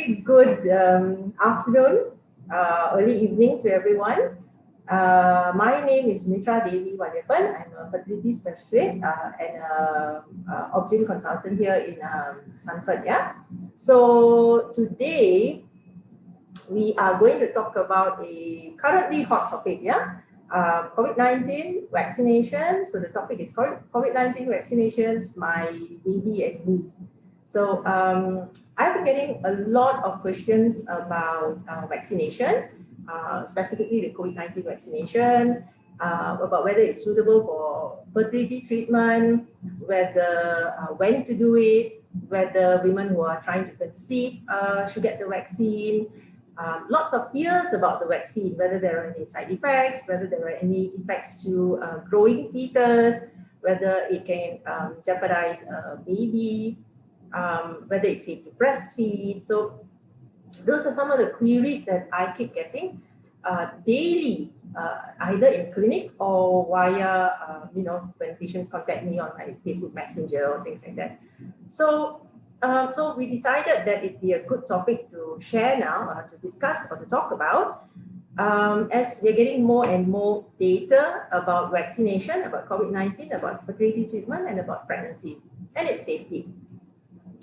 very good afternoon, early evening to everyone. My name is Sumithra Devi Valiapan. I'm a fertility specialist and obstetric consultant here in Sanford. Yeah. So today we are going to talk about a currently hot topic. Yeah. COVID-19 vaccination. So the topic is COVID-19 vaccinations, my baby and me. So I've been getting a lot of questions about vaccination, specifically the COVID-19 vaccination, about whether it's suitable for fertility treatment, whether when to do it, whether women who are trying to conceive should get the vaccine. Lots of fears about the vaccine, whether there are any side effects, whether there are any effects to growing fetus, whether it can jeopardize a baby, whether it's safe to breastfeed. So those are some of the queries that I keep getting daily, either in clinic or via, when patients contact me on my Facebook Messenger or things like that. So we decided that it'd be a good topic to share now, to discuss or to talk about, as we're getting more and more data about vaccination, about COVID-19, about fertility treatment, and about pregnancy and its safety.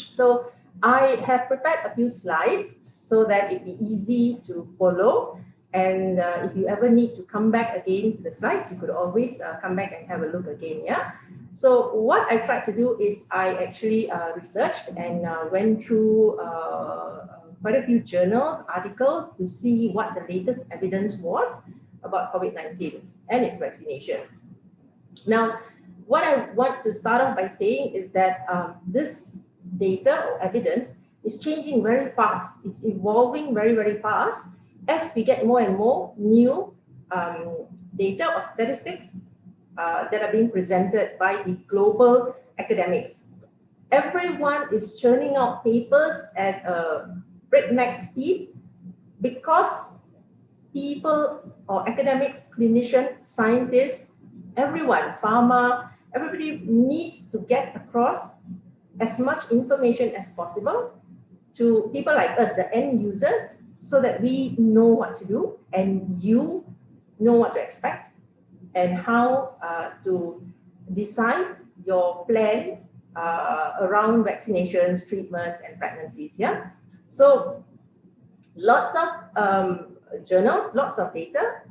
So I have prepared a few slides so that it'd be easy to follow. And if you ever need to come back again to the slides, you could always come back and have a look again. Yeah. So what I tried to do is I actually researched and went through quite a few journals, articles to see what the latest evidence was about COVID-19 and its vaccination. Now, what I want to start off by saying is that this data or evidence is changing very fast. It's evolving very, very fast as we get more and more new data or statistics that are being presented by the global academics. Everyone is churning out papers at a breakneck speed because people or academics, clinicians, scientists, everyone, pharma, everybody needs to get across as much information as possible to people like us, the end users, so that we know what to do and you know what to expect and how to decide your plan around vaccinations, treatments, and pregnancies. Yeah. So lots of journals, lots of data,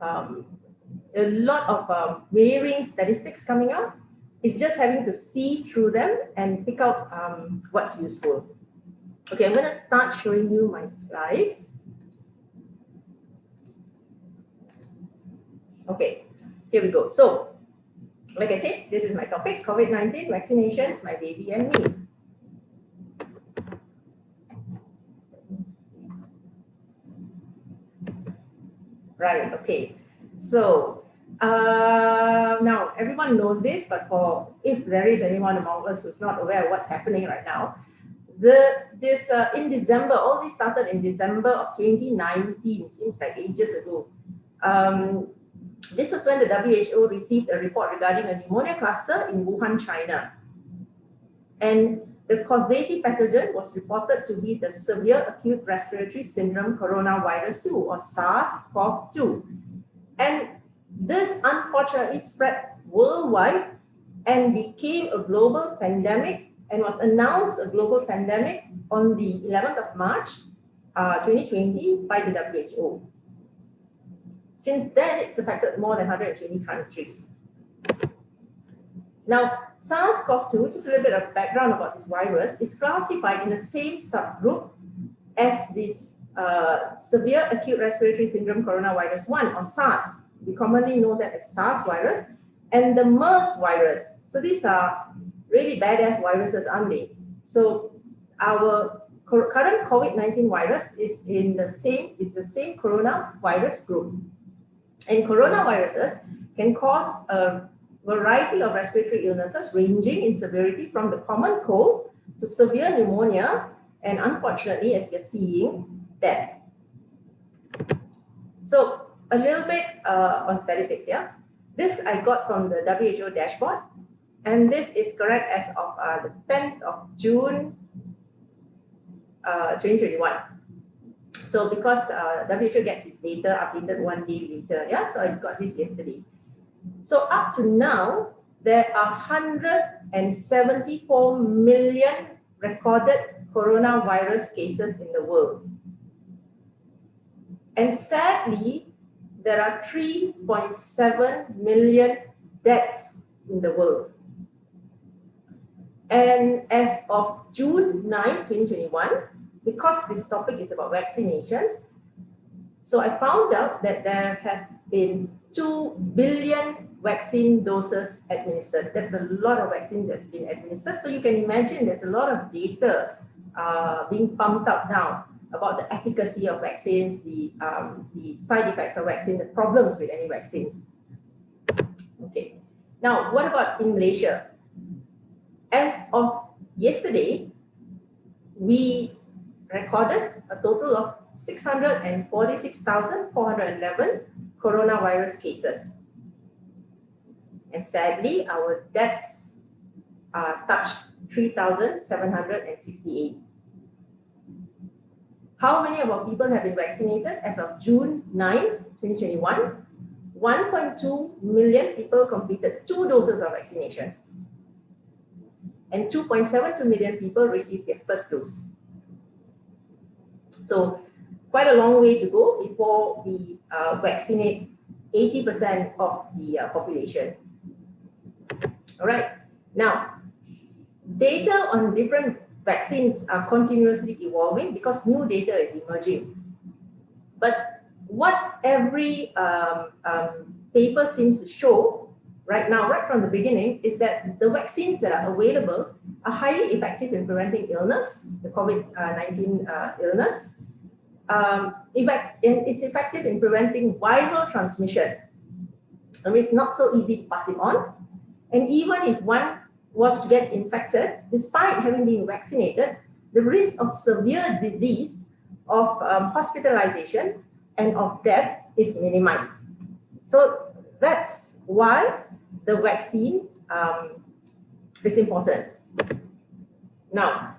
a lot of varying statistics coming out. It's just having to see through them and pick out what's useful. Okay, I'm going to start showing you my slides. Okay, here we go. So, like I said, this is my topic, COVID-19 vaccinations, my baby and me. Right, okay. So, now everyone knows this, but if there is anyone among us who's not aware of what's happening right now, in December, all this started in December of 2019, seems like ages ago. This was when the WHO received a report regarding a pneumonia cluster in Wuhan, China. And the causative pathogen was reported to be the severe acute respiratory syndrome coronavirus 2 or SARS-CoV-2. And this unfortunately spread worldwide and became a global pandemic and was announced a global pandemic on the 11th of March 2020 by the WHO. Since then, it's affected more than 120 countries. Now, SARS-CoV-2, just a little bit of background about this virus, is classified in the same subgroup as this severe acute respiratory syndrome coronavirus 1 or SARS. We commonly know that as SARS virus and the MERS virus. So these are really badass viruses, aren't they? So our current COVID-19 virus is the same coronavirus group. And coronaviruses can cause a variety of respiratory illnesses ranging in severity from the common cold to severe pneumonia and unfortunately, as we're seeing, death. So a little bit on statistics, yeah. This I got from the WHO dashboard, and this is correct as of the 10th of June 2021. So because WHO gets its data updated one day later, yeah, so I got this yesterday. So up to now, there are 174 million recorded coronavirus cases in the world. And sadly, there are 3.7 million deaths in the world. And as of June 9, 2021, because this topic is about vaccinations, so I found out that there have been 2 billion vaccine doses administered. That's a lot of vaccine that's been administered. So you can imagine there's a lot of data being pumped up now about the efficacy of vaccines, the side effects of vaccine, the problems with any vaccines. Okay. Now, what about in Malaysia? As of yesterday, we recorded a total of 646,411 coronavirus cases. And sadly, our deaths touched 3,768. How many of our people have been vaccinated? As of June 9, 2021, 1.2 million people completed 2 doses of vaccination. And 2.72 million people received their first dose. So quite a long way to go before we vaccinate 80% of the population. All right. Now, data on different vaccines are continuously evolving because new data is emerging. But what every paper seems to show right now, right from the beginning, is that the vaccines that are available are highly effective in preventing illness, the Covid-19 illness. It's effective in preventing viral transmission. I mean, it's not so easy to pass it on. And even if one was to get infected, despite having been vaccinated, the risk of severe disease, of hospitalization, and of death is minimized. So that's why the vaccine is important. Now,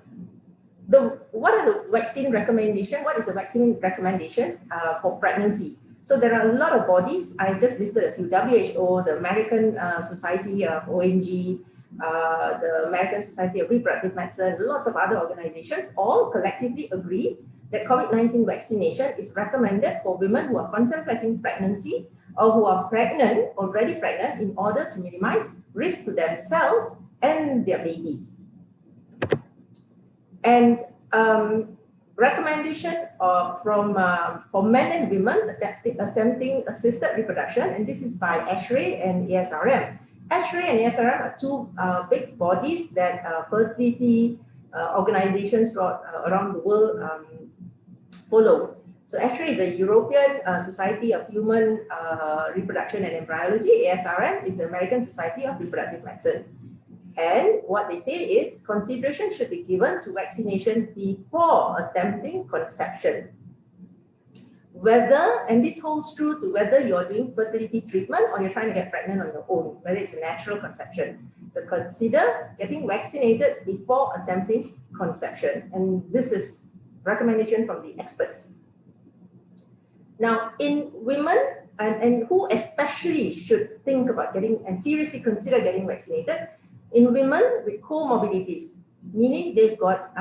what are the vaccine recommendations? What is the vaccine recommendation for pregnancy? So there are a lot of bodies. I just listed a few: WHO, the American Society of ONG, the American Society of Reproductive Medicine, lots of other organizations, all collectively agree that COVID-19 vaccination is recommended for women who are contemplating pregnancy or who are pregnant, already pregnant, in order to minimize risk to themselves and their babies. And recommendation for men and women attempting assisted reproduction, and this is by ASHRAE and ASRM. ASHRAE and ASRM are two big bodies that fertility organizations around the world follow. So ASHRAE is a European Society of Human Reproduction and Embryology. ASRM is the American Society of Reproductive Medicine. And what they say is consideration should be given to vaccination before attempting conception. Whether, and this holds true to whether you're doing fertility treatment or you're trying to get pregnant on your own, whether it's a natural conception. So consider getting vaccinated before attempting conception. And this is recommendation from the experts. Now, in women, and who especially should think about getting and seriously consider getting vaccinated, in women with comorbidities, meaning they've got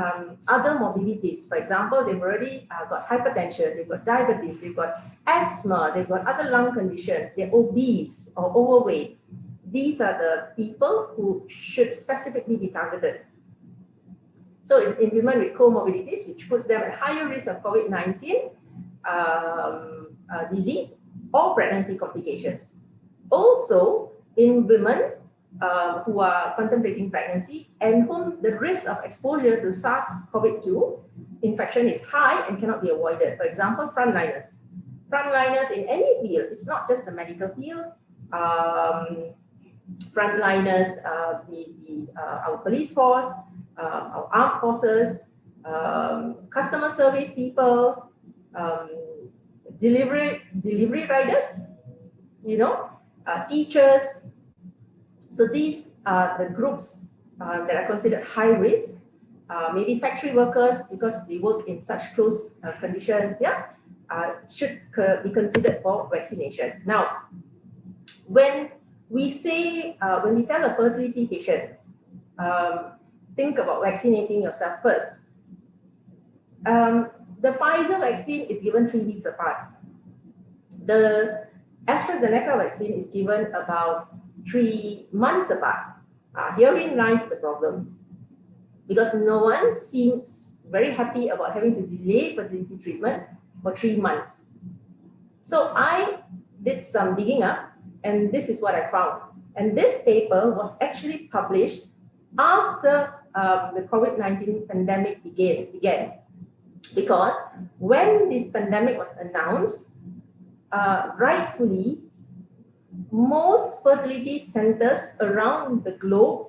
other morbidities. For example, they've already got hypertension, they've got diabetes, they've got asthma, they've got other lung conditions, they're obese or overweight. These are the people who should specifically be targeted. So in women with comorbidities, which puts them at higher risk of COVID-19 disease or pregnancy complications. Also, in women who are contemplating pregnancy and whom the risk of exposure to SARS-CoV-2 infection is high and cannot be avoided. For example, frontliners. Frontliners in any field, it's not just the medical field. Frontliners, our police force, our armed forces, customer service people, delivery riders, teachers. So these are the groups that are considered high risk maybe factory workers, because they work in such close conditions, should be considered for vaccination. Now, when we say, when we tell a fertility patient, think about vaccinating yourself first. The Pfizer vaccine is given 3 weeks apart. The AstraZeneca vaccine is given about 3 months apart. Herein lies the problem, because no one seems very happy about having to delay fertility treatment for 3 months. So I did some digging up, and this is what I found. And this paper was actually published after the Covid-19 pandemic began. Because when this pandemic was announced, rightfully, most fertility centers around the globe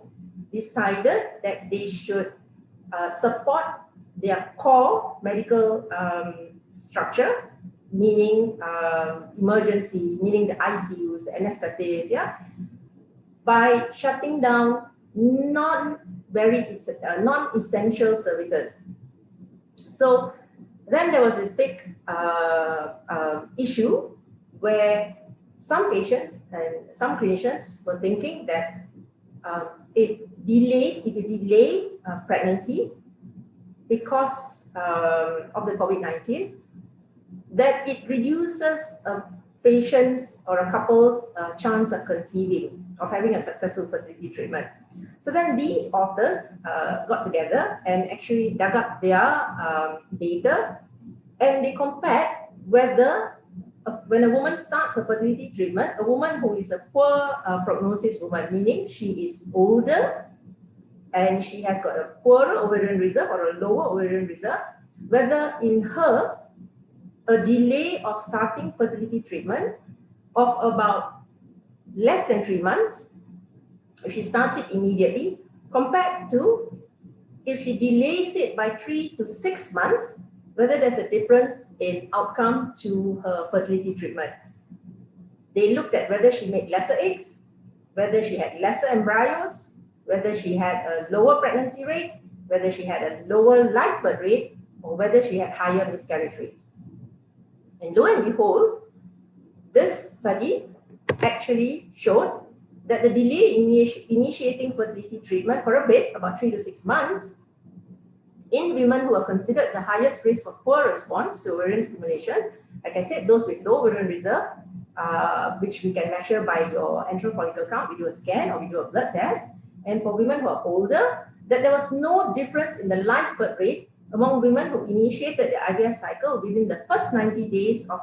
decided that they should support their core medical structure, meaning emergency, meaning the ICUs, the anesthetists, by shutting down non-essential services. So then there was this big issue where some patients and some clinicians were thinking that if you delay pregnancy because of the COVID-19, that it reduces a patient's or a couple's chance of conceiving, of having a successful fertility treatment. So then these authors got together and actually dug up their data, and they compared whether when a woman starts a fertility treatment, a woman who is a poor prognosis woman, meaning she is older and she has got a poorer ovarian reserve or a lower ovarian reserve, whether in her a delay of starting fertility treatment of about less than 3 months, if she starts it immediately, compared to if she delays it by 3 to 6 months, whether there's a difference in outcome to her fertility treatment. They looked at whether she made lesser eggs, whether she had lesser embryos, whether she had a lower pregnancy rate, whether she had a lower live birth rate, or whether she had higher miscarriage rates. And lo and behold, this study actually showed that the delay in initiating fertility treatment for a bit, about 3 to 6 months, in women who are considered the highest risk for poor response to ovarian stimulation, like I said, those with low ovarian reserve, which we can measure by your antral follicle count, we do a scan or we do a blood test, and for women who are older, that there was no difference in the live birth rate among women who initiated the IVF cycle within the first 90 days of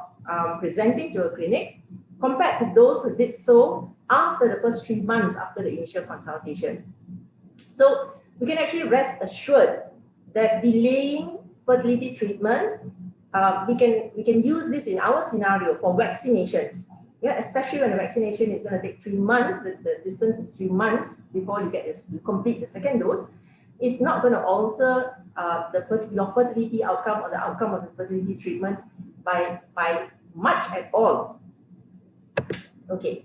presenting to a clinic, compared to those who did so after the first 3 months after the initial consultation. So we can actually rest assured that delaying fertility treatment, we can use this in our scenario for vaccinations. Especially when a vaccination is going to take 3 months, the distance is 3 months before you complete the second dose. It's not going to alter your fertility outcome or the outcome of the fertility treatment by much at all. Okay,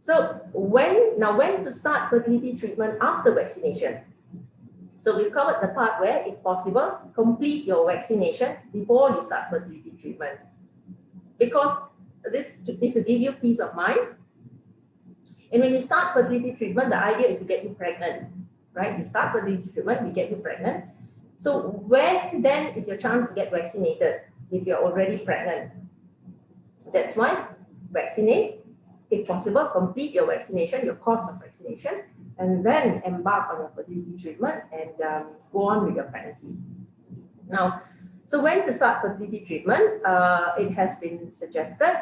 so when to start fertility treatment after vaccination? So we've covered the part where, if possible, complete your vaccination before you start fertility treatment. Because this is to give you peace of mind. And when you start fertility treatment, the idea is to get you pregnant, right? You start fertility treatment, we get you pregnant. So when then is your chance to get vaccinated if you're already pregnant? That's why vaccinate, if possible, complete your vaccination, your course of vaccination, and then embark on your fertility treatment and go on with your pregnancy. Now, so when to start fertility treatment? It has been suggested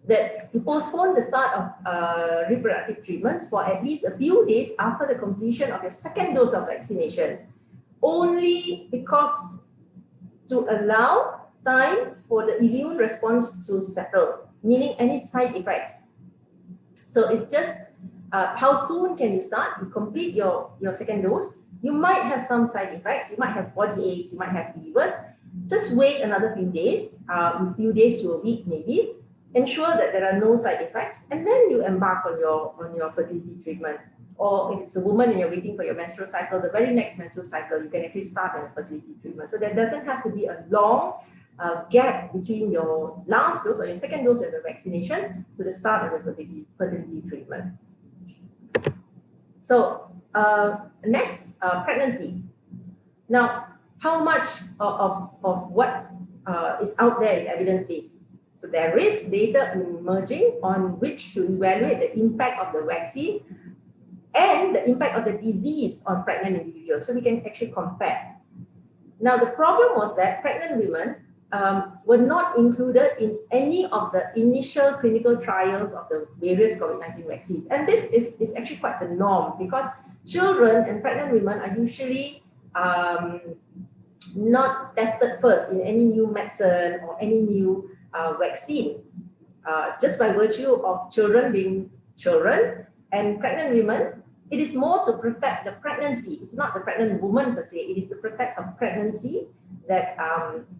that you postpone the start of reproductive treatments for at least a few days after the completion of your second dose of vaccination, only because to allow time for the immune response to settle, meaning any side effects. So it's just how soon can you start? You complete your second dose. You might have some side effects. You might have body aches. You might have fevers. Just wait another few days, a few days to a week maybe. Ensure that there are no side effects, and then you embark on your fertility treatment. or if it's a woman and you're waiting for your menstrual cycle, the very next menstrual cycle, you can actually start a fertility treatment. So there doesn't have to be a long gap between your last dose or your second dose of the vaccination to the start of the fertility treatment. So next, pregnancy. Now, how much of what is out there is evidence-based? So there is data emerging on which to evaluate the impact of the vaccine and the impact of the disease on pregnant individuals. So we can actually compare. Now, the problem was that pregnant women were not included in any of the initial clinical trials of the various COVID-19 vaccines. And this is actually quite the norm, because children and pregnant women are usually not tested first in any new medicine or any new vaccine, just by virtue of children being children and pregnant women. It is more to protect the pregnancy. It's not the pregnant woman per se. It is to protect a pregnancy that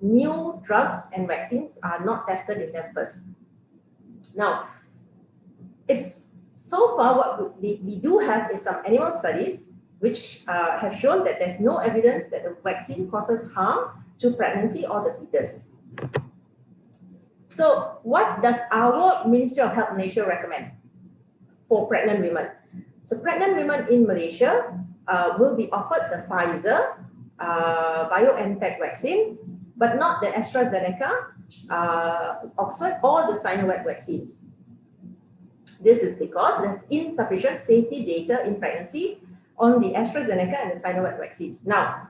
new drugs and vaccines are not tested in them first. Now, it's so far what we do have is some animal studies which have shown that there's no evidence that the vaccine causes harm to pregnancy or the fetus. So what does our Ministry of Health Malaysia recommend for pregnant women? So pregnant women in Malaysia will be offered the Pfizer BioNTech vaccine, but not the AstraZeneca, Oxford, or the Sinovac vaccines. This is because there's insufficient safety data in pregnancy on the AstraZeneca and the Sinovac vaccines. Now,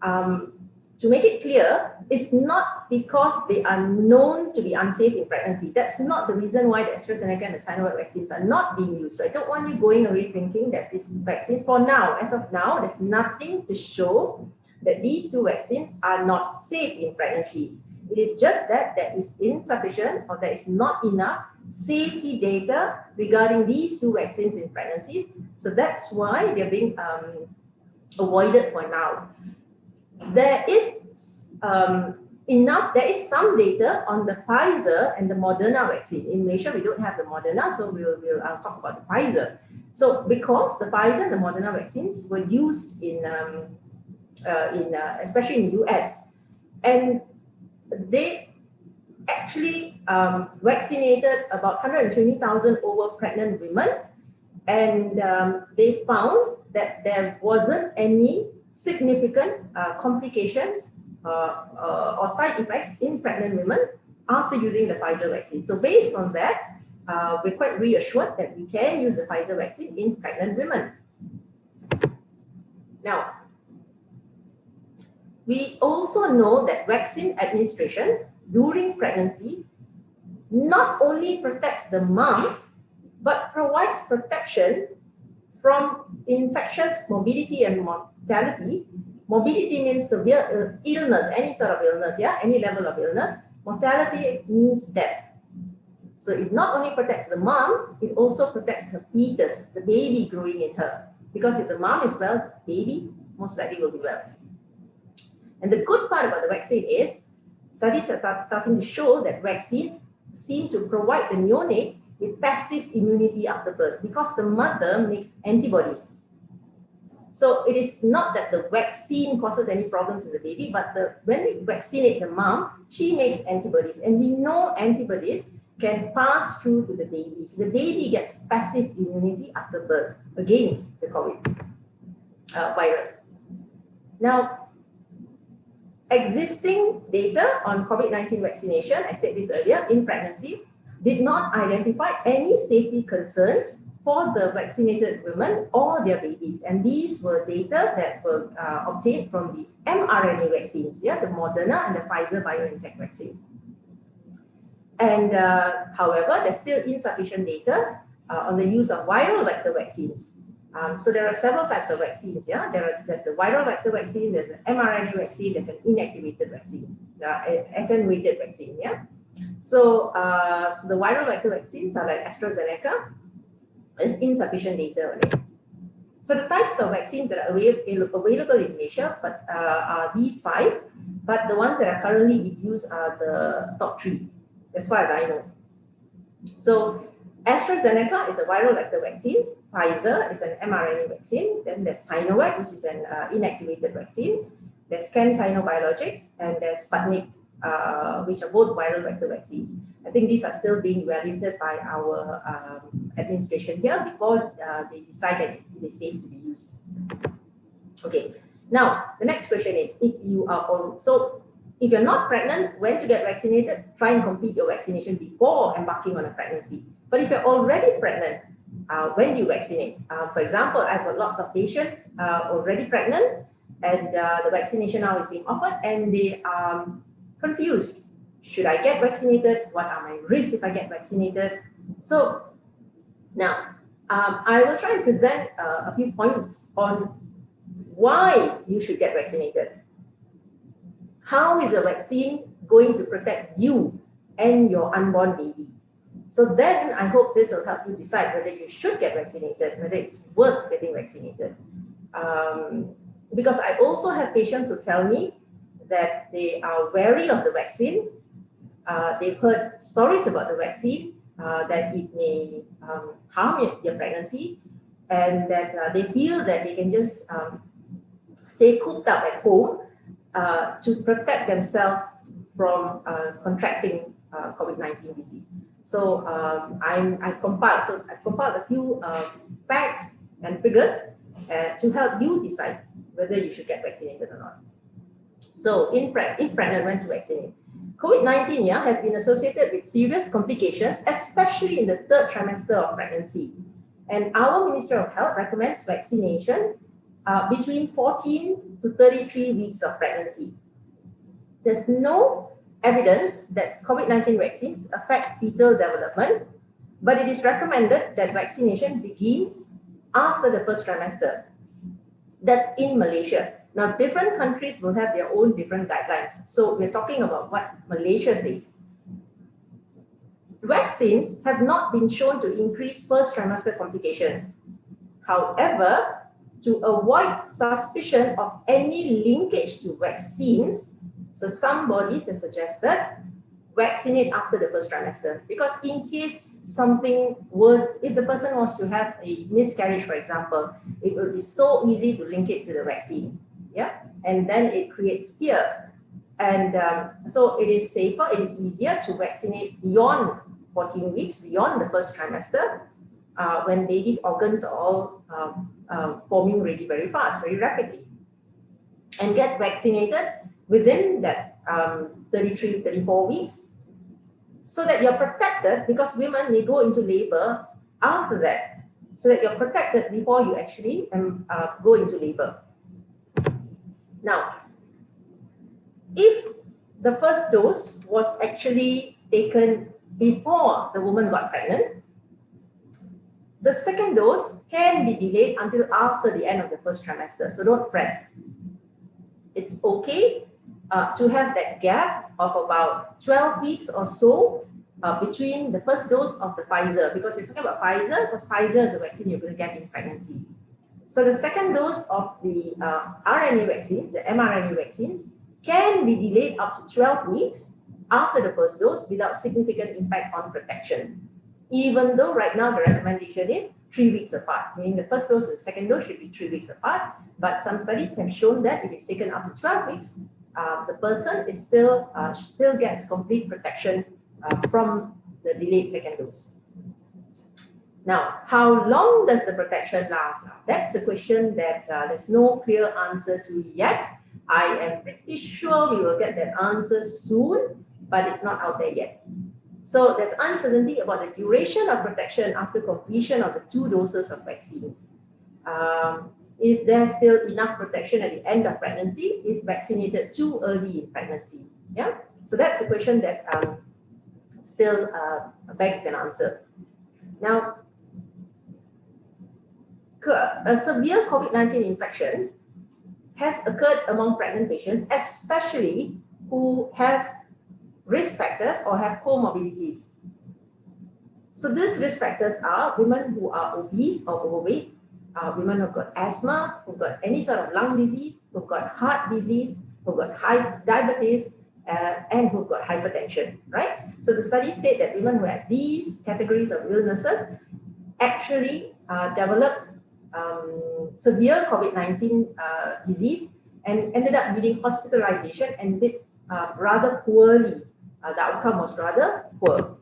to make it clear, it's not because they are known to be unsafe in pregnancy. That's not the reason why the AstraZeneca and the Sinovac vaccines are not being used. So I don't want you going away thinking that these vaccines, for now, as of now, there's nothing to show that these two vaccines are not safe in pregnancy. It is just that there is insufficient or there is not enough safety data regarding these two vaccines in pregnancies. So that's why they're being avoided for now. There is there is some data on the Pfizer and the Moderna vaccine. In Malaysia, we don't have the Moderna, so I'll talk about the Pfizer. So because the Pfizer and the Moderna vaccines were used in especially in the US, and they actually vaccinated about 120,000 over pregnant women, and they found that there wasn't any significant complications or side effects in pregnant women after using the Pfizer vaccine. So based on that, we're quite reassured that we can use the Pfizer vaccine in pregnant women. Now, we also know that vaccine administration during pregnancy not only protects the mom, but provides protection from infectious morbidity and mortality. Morbidity means severe illness, any sort of illness, any level of illness. Mortality means death. So it not only protects the mom, it also protects her fetus, the baby growing in her. Because if the mom is well, baby most likely will be well. And the good part about the vaccine is studies are starting to show that vaccines seem to provide the neonate with passive immunity after birth because the mother makes antibodies. So it is not that the vaccine causes any problems in the baby, but when we vaccinate the mom, she makes antibodies. And we know antibodies can pass through to the baby. So the baby gets passive immunity after birth against the COVID virus. Now, existing data on COVID-19 vaccination, I said this earlier, in pregnancy, did not identify any safety concerns for the vaccinated women or their babies. And these were data that were obtained from the mRNA vaccines, the Moderna and the Pfizer BioNTech vaccine. And however, there's still insufficient data on the use of viral vector vaccines. So there are several types of vaccines. There's the viral vector vaccine, there's an mRNA vaccine, there's an inactivated vaccine, attenuated vaccine. So the viral vector vaccines are like AstraZeneca. There's insufficient data on it. So the types of vaccines that are available in Malaysia are these 5, but the ones that are currently being used are the top 3, as far as I know. So AstraZeneca is a viral vector vaccine. Pfizer is an mRNA vaccine. Then there's Sinovac, which is an inactivated vaccine. There's CanSino Biologics, and there's Sputnik, which are both viral vector vaccines. I think these are still being evaluated by our administration here before they decide that it is safe to be used. Okay, now the next question is, if you are if you're not pregnant, when to get vaccinated, try and complete your vaccination before embarking on a pregnancy. But if you're already pregnant, when do you vaccinate? For example, I've got lots of patients already pregnant, and the vaccination now is being offered, and they are confused. Should I get vaccinated? What are my risks if I get vaccinated? So now I will try and present a few points on why you should get vaccinated. How is a vaccine going to protect you and your unborn baby? So then I hope this will help you decide whether you should get vaccinated, whether it's worth getting vaccinated. Because I also have patients who tell me that they are wary of the vaccine. They've heard stories about the vaccine, that it may harm their pregnancy, and that they feel that they can just stay cooped up at home to protect themselves from contracting COVID-19 disease. So I've compiled a few facts and figures to help you decide whether you should get vaccinated or not. So if pregnant, when to vaccinate? COVID-19 has been associated with serious complications, especially in the third trimester of pregnancy. And our Ministry of Health recommends vaccination between 14 to 33 weeks of pregnancy. There's no evidence that COVID-19 vaccines affect fetal development, but it is recommended that vaccination begins after the first trimester. That's in Malaysia. Now, different countries will have their own different guidelines. So we're talking about what Malaysia says. Vaccines have not been shown to increase first trimester complications. However, to avoid suspicion of any linkage to vaccines, so some bodies have suggested vaccinate after the first trimester, because in case something if the person was to have a miscarriage, for example, it will be so easy to link it to the vaccine, and then it creates fear. And so it is safer, it is easier to vaccinate beyond 14 weeks, beyond the first trimester, when baby's organs are all forming really very fast, very rapidly. And get vaccinated within that 33, 34 weeks, so that you're protected, because women may go into labor after that, so that you're protected before you actually go into labor. Now, if the first dose was actually taken before the woman got pregnant, the second dose can be delayed until after the end of the first trimester. So don't fret. It's okay to have that gap of about 12 weeks or so between the first dose of the Pfizer, because we're talking about Pfizer, because Pfizer is the vaccine you're going to get in pregnancy. So the second dose of the RNA vaccines, the mRNA vaccines, can be delayed up to 12 weeks after the first dose without significant impact on protection. Even though right now the recommendation is 3 weeks apart, meaning the first dose and the second dose should be 3 weeks apart. But some studies have shown that if it's taken up to 12 weeks, the person is still gets complete protection from the delayed second dose. Now, how long does the protection last? That's a question that there's no clear answer to yet. I am pretty sure we will get that answer soon, but it's not out there yet. So there's uncertainty about the duration of protection after completion of the 2 doses of vaccines. Is there still enough protection at the end of pregnancy if vaccinated too early in pregnancy? So that's a question that still begs an answer. Now, a severe COVID-19 infection has occurred among pregnant patients, especially who have risk factors or have comorbidities. So these risk factors are women who are obese or overweight, women who've got asthma, who've got any sort of lung disease, who've got heart disease, who've got high diabetes, and who've got hypertension, right? So the study said that women who had these categories of illnesses actually developed severe COVID-19 disease and ended up needing hospitalization and did rather poorly. The outcome was rather poor.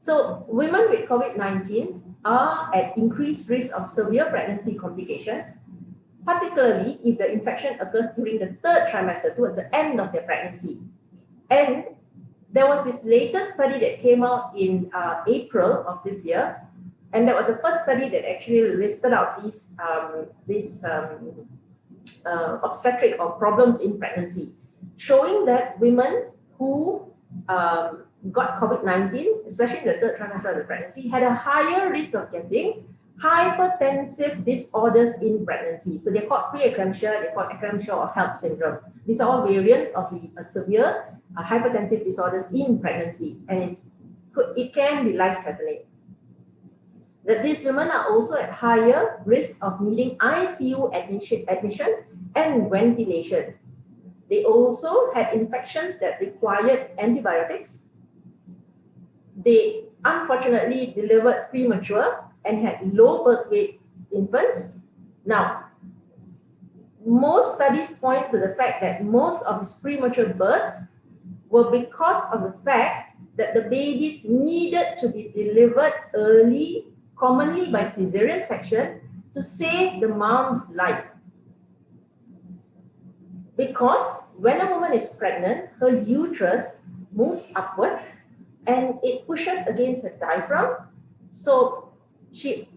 So women with COVID-19 are at increased risk of severe pregnancy complications, particularly if the infection occurs during the third trimester, towards the end of their pregnancy. And there was this latest study that came out in April of this year, and that was the first study that actually listed out these obstetric or problems in pregnancy, showing that women who got COVID-19, especially in the third trimester of the pregnancy, had a higher risk of getting hypertensive disorders in pregnancy. So they're called preeclampsia, they're called eclampsia or HELLP syndrome. These are all variants of the severe hypertensive disorders in pregnancy, and it can be life-threatening. That these women are also at higher risk of needing ICU admission and ventilation. They also had infections that required antibiotics. They unfortunately delivered premature and had low birth weight infants. Now, most studies point to the fact that most of these premature births were because of the fact that the babies needed to be delivered early, commonly by cesarean section, to save the mom's life. Because when a woman is pregnant, her uterus moves upwards and it pushes against her diaphragm. So she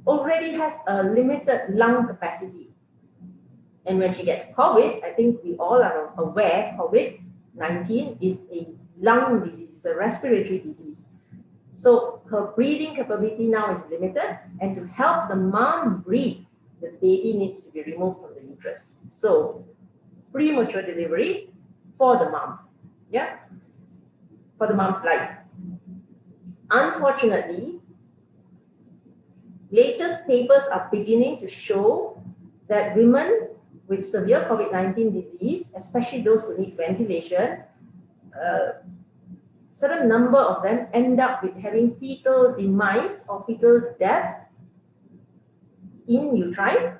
already has a limited lung capacity. And when she gets COVID, I think we all are aware COVID-19 is a lung disease, it's a respiratory disease. So her breathing capability now is limited, and to help the mom breathe, the baby needs to be removed from the uterus. So premature delivery for the mom, yeah, for the mom's life. Unfortunately, latest papers are beginning to show that women with severe COVID-19 disease, especially those who need ventilation, certain number of them end up with having fetal demise or fetal death in utero,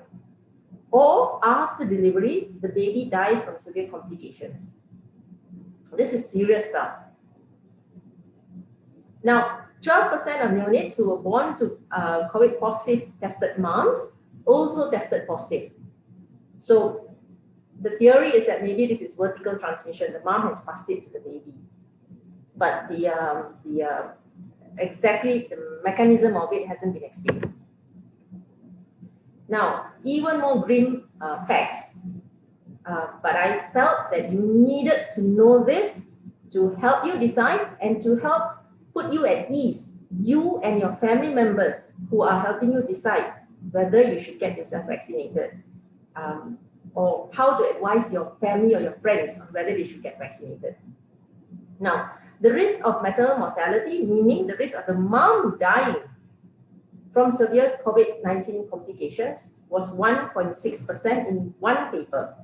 or after delivery, the baby dies from severe complications. This is serious stuff. Now, 12% of neonates who were born to COVID positive tested moms also tested positive. So the theory is that maybe this is vertical transmission. The mom has passed it to the baby. But exactly the mechanism of it hasn't been explained. Now, even more grim facts, but I felt that you needed to know this to help you decide and to help put you at ease, you and your family members who are helping you decide whether you should get yourself vaccinated, or how to advise your family or your friends on whether they should get vaccinated. Now, the risk of maternal mortality, meaning the risk of the mom dying from severe COVID-19 complications, was 1.6% in one paper.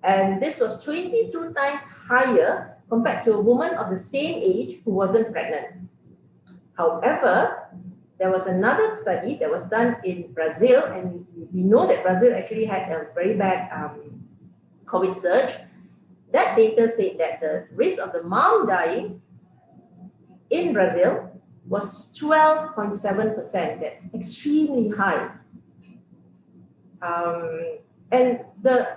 And this was 22 times higher compared to a woman of the same age who wasn't pregnant. However, there was another study that was done in Brazil, and we know that Brazil actually had a very bad COVID surge. That data said that the risk of the mom dying in Brazil was 12.7%. That's extremely high. And the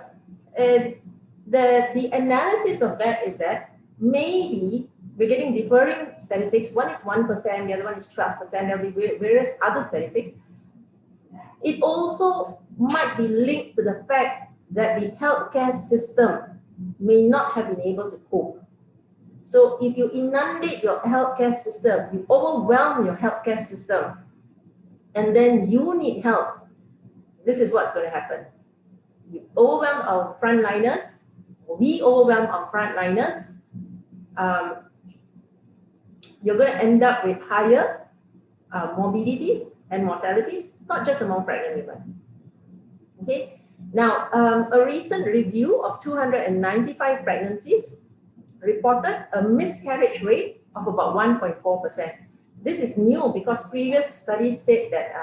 analysis of that is that maybe we're getting differing statistics. One is 1%, the other one is 12%. There'll be various other statistics. It also might be linked to the fact that the healthcare system may not have been able to cope. So if you inundate your healthcare system, you overwhelm your healthcare system, and then you need help, this is what's going to happen. You overwhelm our frontliners, we overwhelm our frontliners, you're going to end up with higher morbidities and mortalities, not just among pregnant women. Okay, Now, a recent review of 295 pregnancies reported a miscarriage rate of about 1.4%. This is new because previous studies said that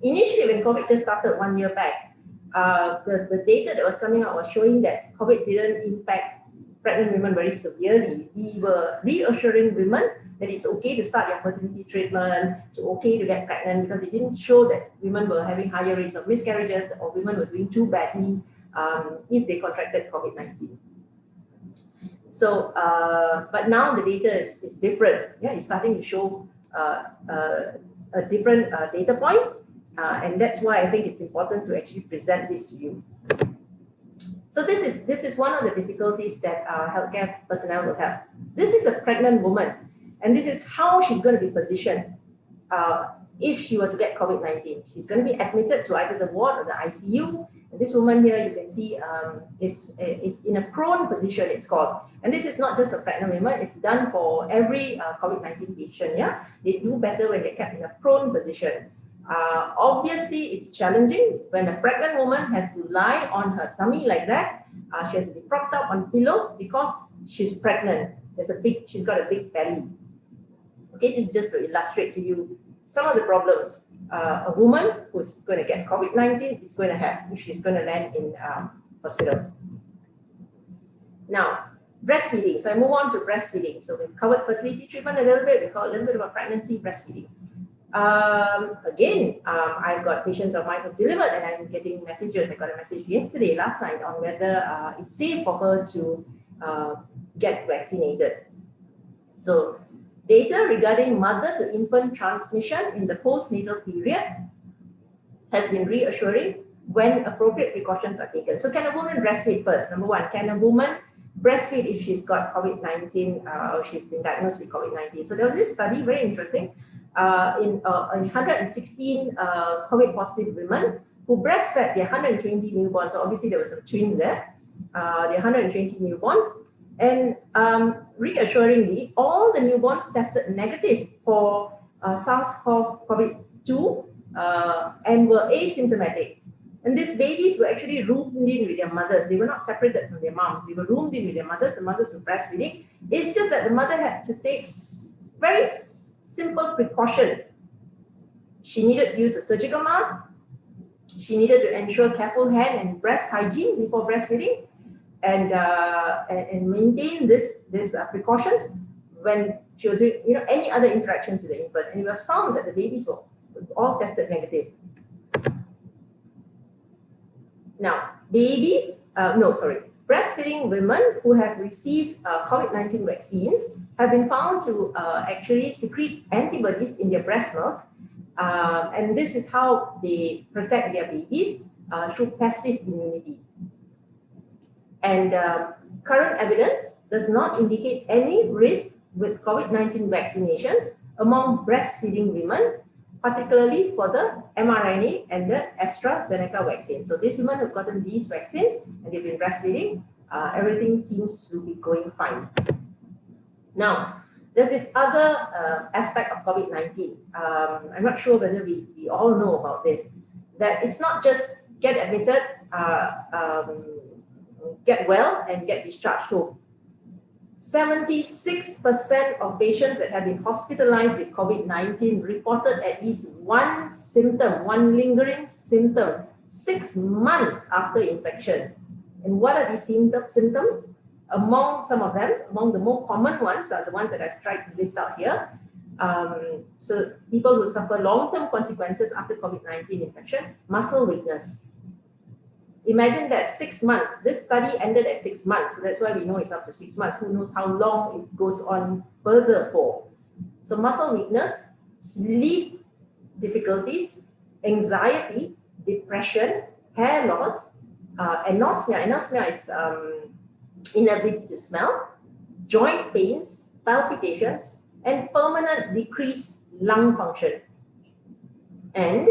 initially when COVID just started 1 year back, the data that was coming out was showing that COVID didn't impact pregnant women very severely. We were reassuring women that it's okay to start your fertility treatment, it's okay to get pregnant, because it didn't show that women were having higher rates of miscarriages or women were doing too badly if they contracted COVID-19. So, but now the data is different. Yeah, it's starting to show a different data point, and that's why I think it's important to actually present this to you. So this is one of the difficulties that healthcare personnel will have. This is a pregnant woman, and this is how she's going to be positioned if she were to get COVID-19. She's going to be admitted to either the ward or the ICU. And this woman here, you can see, is in a prone position, it's called. And this is not just for pregnant women, it's done for every COVID-19 patient. Yeah, they do better when they're kept in a prone position. Obviously, it's challenging when a pregnant woman has to lie on her tummy like that. She has to be propped up on pillows because she's pregnant. She's got a big belly. Okay, this is just to illustrate to you some of the problems a woman who's going to get COVID-19 is going to have if she's going to land in hospital. Now, breastfeeding. So I move on to breastfeeding. So we've covered fertility treatment a little bit. We covered a little bit about pregnancy, breastfeeding. Again, I've got patients of mine who've delivered, and I'm getting messages. I got a message last night, on whether it's safe for her to get vaccinated. So data regarding mother-to-infant transmission in the postnatal period has been reassuring when appropriate precautions are taken. So can a woman breastfeed first? Number one, can a woman breastfeed if she's got COVID-19 or she's been diagnosed with COVID-19? So there was this study, very interesting, in 116 COVID-positive women who breastfed their 120 newborns. So obviously there were some twins there, their 120 newborns. And reassuringly, all the newborns tested negative for SARS-CoV-2 and were asymptomatic. And these babies were actually roomed in with their mothers. They were not separated from their moms. They were roomed in with their mothers. The mothers were breastfeeding. It's just that the mother had to take very simple precautions. She needed to use a surgical mask. She needed to ensure careful hand and breast hygiene before breastfeeding. And maintain this precautions when she was doing any other interactions with the infant. And it was found that the babies were all tested negative. Now, breastfeeding women who have received COVID-19 vaccines have been found to actually secrete antibodies in their breast milk, and this is how they protect their babies through passive immunity. And current evidence does not indicate any risk with COVID-19 vaccinations among breastfeeding women, particularly for the mRNA and the AstraZeneca vaccine. So these women have gotten these vaccines and they've been breastfeeding. Everything seems to be going fine. Now, there's this other aspect of COVID-19. I'm not sure whether we all know about this, that it's not just get admitted, get well and get discharged home. 76% of patients that have been hospitalized with COVID-19 reported at least one symptom, one lingering symptom, 6 months after infection. And what are these symptoms? Among some of them, among the more common ones are the ones that I've tried to list out here. So people who suffer long-term consequences after COVID-19 infection, muscle weakness. Imagine that 6 months. This study ended at 6 months, so that's why we know it's up to 6 months. Who knows how long it goes on further for? So muscle weakness, sleep difficulties, anxiety, depression, hair loss, anosmia. Anosmia is inability to smell, joint pains, palpitations, and permanent decreased lung function. And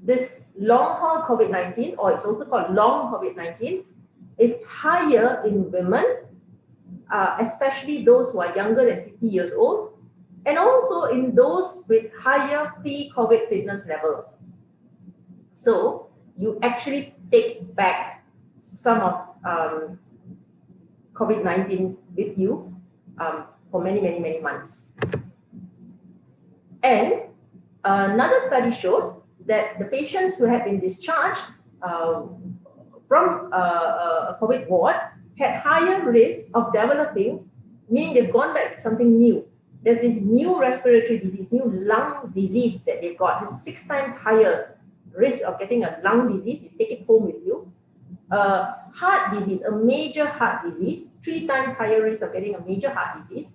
this long-haul COVID-19, or it's also called long COVID-19, is higher in women, especially those who are younger than 50 years old, and also in those with higher pre-COVID fitness levels. So you actually take back some of COVID-19 with you for many, many, many months. And another study showed that the patients who had been discharged from a COVID ward had higher risk of developing, meaning they've gone back to something new. There's this new respiratory disease, new lung disease that they've got. This 6 times higher risk of getting a lung disease. You take it home with you. Heart disease, a major heart disease, 3 times higher risk of getting a major heart disease.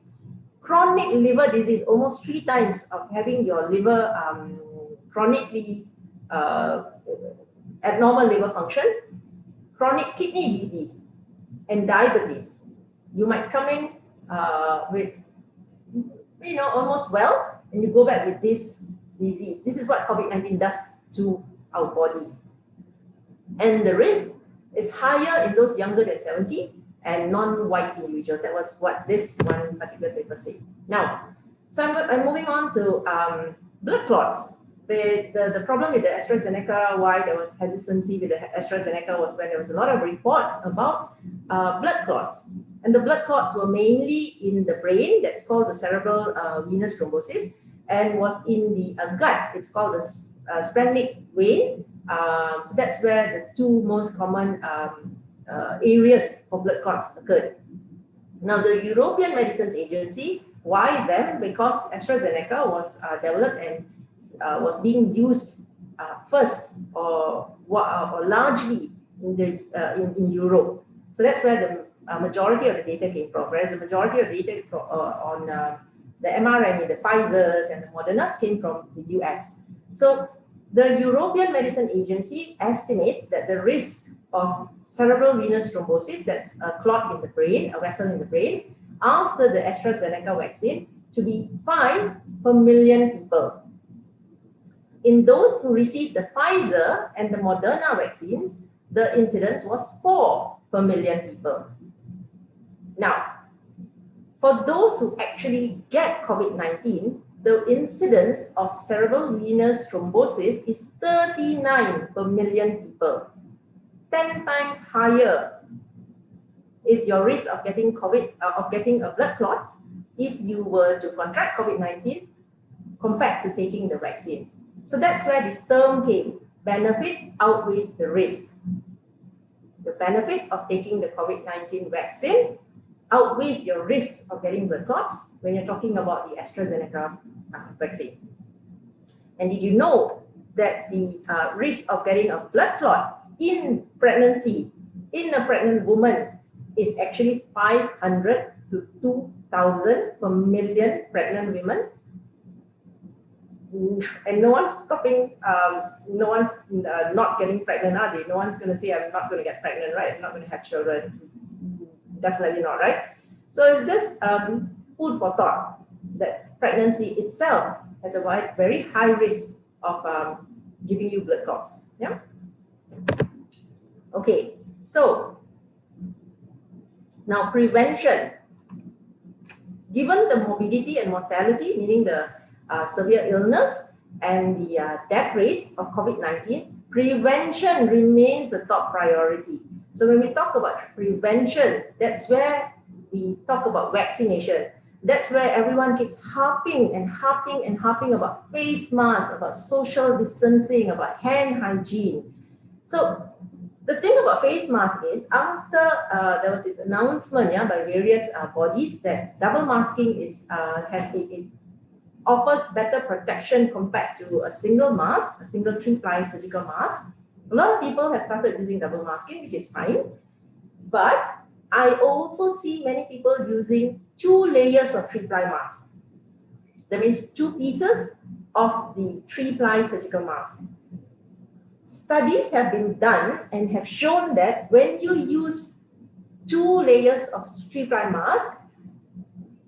Chronic liver disease, almost 3 times of having your liver chronically abnormal liver function. Chronic kidney disease and diabetes. You might come in with, almost well, and you go back with this disease. This is what COVID-19 does to our bodies. And the risk is higher in those younger than 70 and non-white individuals. That was what this one particular paper said. Now, so I'm moving on to blood clots. The problem with the AstraZeneca, why there was hesitancy with the AstraZeneca, was when there was a lot of reports about blood clots. And the blood clots were mainly in the brain, that's called the cerebral venous thrombosis, and was in the gut, it's called the splenic vein. So that's where the 2 most common areas for blood clots occurred. Now, the European Medicines Agency, why them? Because AstraZeneca was developed and was being used first or largely in Europe. So that's where the majority of the data came from, whereas the majority of the data on the mRNA, the Pfizer's and the Moderna's came from the US. So the European Medicine Agency estimates that the risk of cerebral venous thrombosis, that's a clot in the brain, a vessel in the brain, after the AstraZeneca vaccine, to be 5 per million people. In those who received the Pfizer and the Moderna vaccines, the incidence was 4 per million people. Now, for those who actually get COVID-19, the incidence of cerebral venous thrombosis is 39 per million people. 10 times higher is your risk of getting getting a blood clot if you were to contract COVID-19 compared to taking the vaccine. So that's where this term came. Benefit outweighs the risk. The benefit of taking the COVID-19 vaccine outweighs your risk of getting blood clots when you're talking about the AstraZeneca vaccine. And did you know that the risk of getting a blood clot in pregnancy, in a pregnant woman, is actually 500 to 2,000 per million pregnant women? And no one's stopping, no one's not getting pregnant, are they? No one's going to say, I'm not going to get pregnant, right? I'm not going to have children. Definitely not, right? So it's just food for thought that pregnancy itself has a very high risk of giving you blood clots. Yeah. Okay. So now prevention. Given the morbidity and mortality, meaning the severe illness and the death rates of COVID-19, prevention remains a top priority. So when we talk about prevention, that's where we talk about vaccination. That's where everyone keeps harping about face masks, about social distancing, about hand hygiene. So the thing about face mask is, after there was this announcement by various bodies that double masking is it offers better protection compared to a single mask, a single 3-ply surgical mask. A lot of people have started using double masking, which is fine. But I also see many people using 2 layers of 3-ply mask. That means 2 pieces of the 3-ply surgical mask. Studies have been done and have shown that when you use 2 layers of 3-ply mask,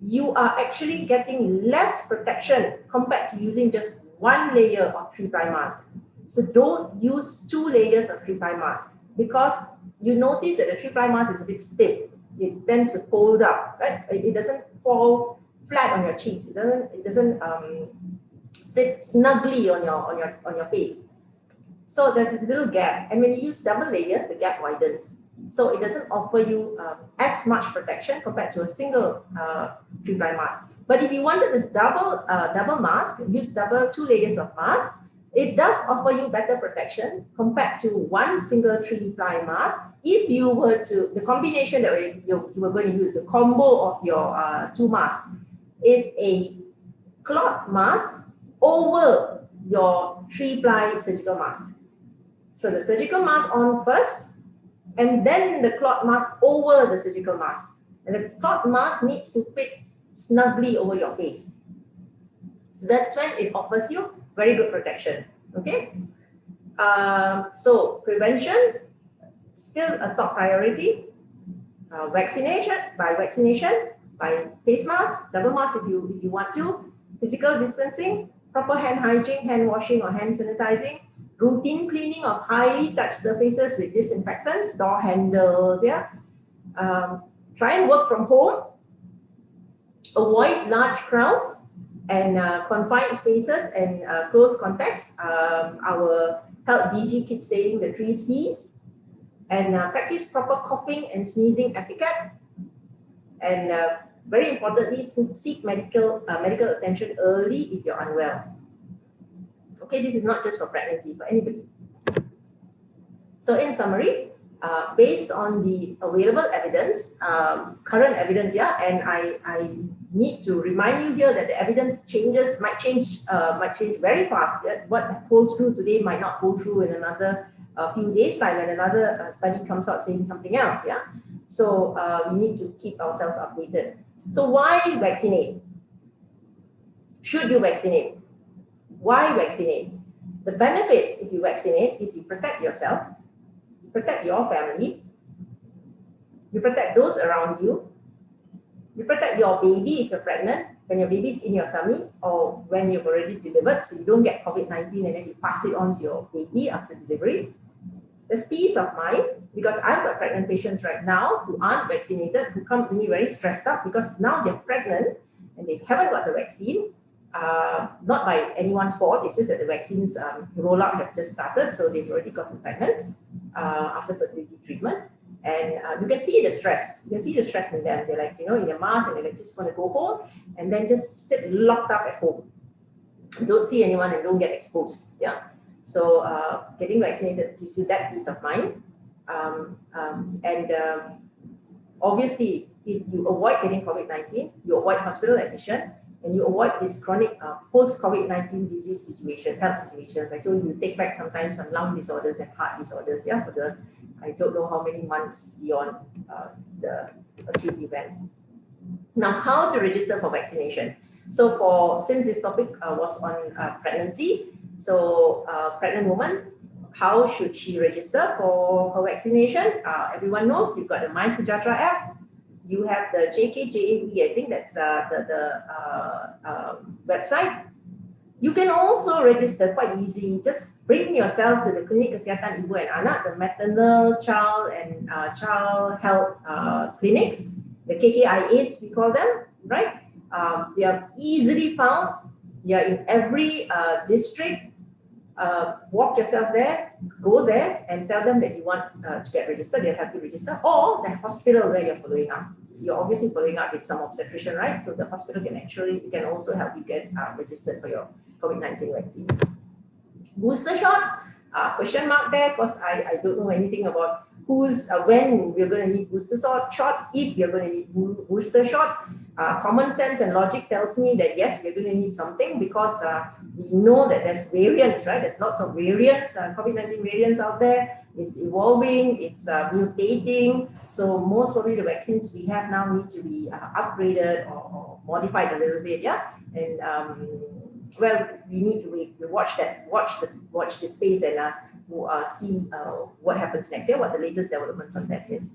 you are actually getting less protection compared to using just 1 layer of 3-ply mask. So don't use 2 layers of 3-ply mask, because you notice that the 3-ply mask is a bit stiff. It tends to fold up, right? It doesn't fall flat on your cheeks. It doesn't sit snugly on your face. So there's this little gap, and when you use double layers, the gap widens. So it doesn't offer you as much protection compared to a single three-ply mask. But if you wanted a double mask, use two layers of mask, it does offer you better protection compared to one single three-ply mask. If you were to, the combination that you were going to use, the combo of your two masks, is a cloth mask over your three-ply surgical mask. So the surgical mask on first, and then the cloth mask over the surgical mask. And the cloth mask needs to fit snugly over your face. So that's when it offers you very good protection. Okay. So prevention, still a top priority. Vaccination, by face mask, double mask if you want to. Physical distancing, proper hand hygiene, hand washing or hand sanitizing. Routine cleaning of highly touched surfaces with disinfectants, door handles, yeah. Try and work from home. Avoid large crowds and confined spaces and close contacts. Our health DG keeps saying the 3 C's. And practice proper coughing and sneezing etiquette. And very importantly, seek medical attention early if you're unwell. Okay, this is not just for pregnancy, for anybody. So in summary, based on the available evidence, current evidence, yeah, and I need to remind you here that the evidence might change very fast. Yeah? What holds true today might not hold true in another few days' time, and another study comes out saying something else. Yeah, so we need to keep ourselves updated. So why vaccinate? Should you vaccinate? Why vaccinate? The benefits if you vaccinate is you protect yourself, you protect your family, you protect those around you, you protect your baby if you're pregnant, when your baby's in your tummy, or when you've already delivered, so you don't get COVID-19 and then you pass it on to your baby after delivery. There's peace of mind, because I've got pregnant patients right now who aren't vaccinated, who come to me very stressed out because now they're pregnant and they haven't got the vaccine. Not by anyone's fault, it's just that the vaccines rollout have just started, so they've already gotten pregnant after fertility treatment. And you can see the stress. You can see the stress in them. They're like, in a mask, and they just want to go home and then just sit locked up at home. Don't see anyone and don't get exposed. Yeah. So getting vaccinated gives you that peace of mind. Obviously, if you avoid getting COVID-19, you avoid hospital admission, and you avoid this chronic post-COVID-19 disease situations, health situations. I told you take back sometimes some lung disorders and heart disorders, yeah, for the, I don't know how many months beyond the acute event. Now, how to register for vaccination? So since this topic was on pregnancy, so pregnant woman, how should she register for her vaccination? Everyone knows you've got the My Sejahtera app. You have the JKJAV, I think that's the website. You can also register quite easy. Just bring yourself to the Klinik Kesihatan Ibu and Anak, the maternal, child and child health clinics, the KKIAs we call them, right? They are easily found. They are in every district. Walk yourself there, go there and tell them that you want to get registered. They'll help you register, or the hospital where you're following up. You're obviously following up with some obstetrician, right? So the hospital can also help you get registered for your COVID-19 vaccine. Booster shots, question mark there, because I don't know anything about when we're going to need booster shots, if you're going to need booster shots. Common sense and logic tells me that yes, we're going to need something, because we know that there's variants, right? There's lots of variants, COVID-19 variants out there. It's evolving, it's mutating. So most probably the vaccines we have now need to be upgraded or modified a little bit, yeah. And well, we need to watch this space and see what happens next year, what the latest developments on that is.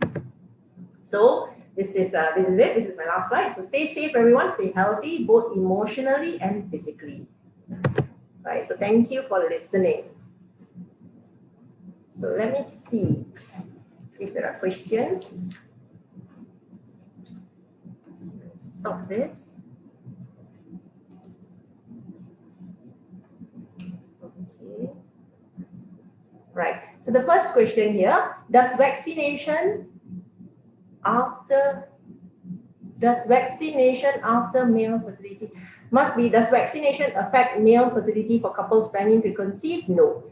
So this is it. This is my last slide. So stay safe, everyone. Stay healthy, both emotionally and physically. Right. So thank you for listening. So let me see if there are questions. Stop this. Okay. Right. So the first question here, does vaccination after male fertility does vaccination affect male fertility for couples planning to conceive? No.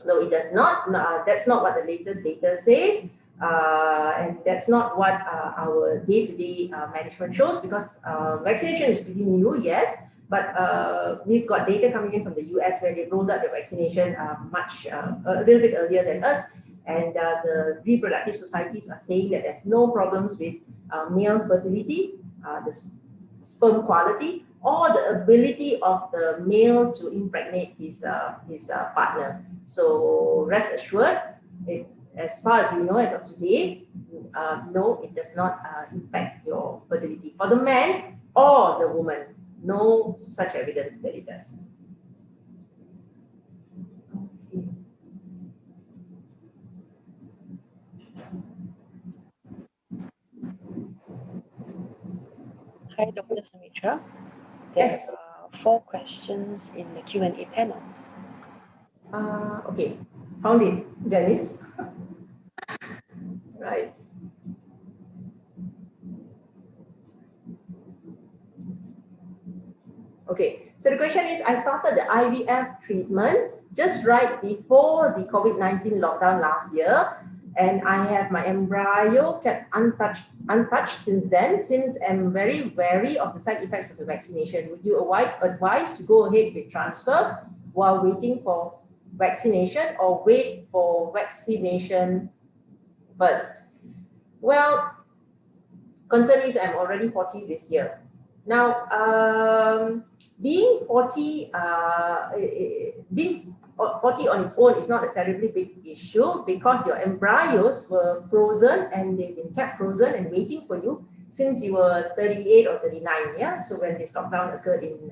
No, it does not. That's not what the latest data says. And that's not what our day-to-day management shows, because vaccination is pretty new, yes, but we've got data coming in from the US where they rolled out the vaccination a little bit earlier than us, and the reproductive societies are saying that there's no problems with male fertility, the sperm quality, or the ability of the male to impregnate his partner. So rest assured, as far as we know as of today, no, it does not impact your fertility for the man or the woman. No such evidence that it does. Hi, Dr. Sumithra. Yes. There are 4 questions in the Q&A panel. Okay, found it, Janice. Right. Okay, so the question is, I started the IVF treatment just right before the COVID-19 lockdown last year, and I have my embryo kept untouched since then, since I'm very wary of the side effects of the vaccination. Would you advise to go ahead with transfer while waiting for vaccination, or wait for vaccination first? Well, concern is I'm already 40 this year. Now, being 40 on its own is not a terribly big issue, because your embryos were frozen and they've been kept frozen and waiting for you since you were 38 or 39, yeah? So when this lockdown occurred in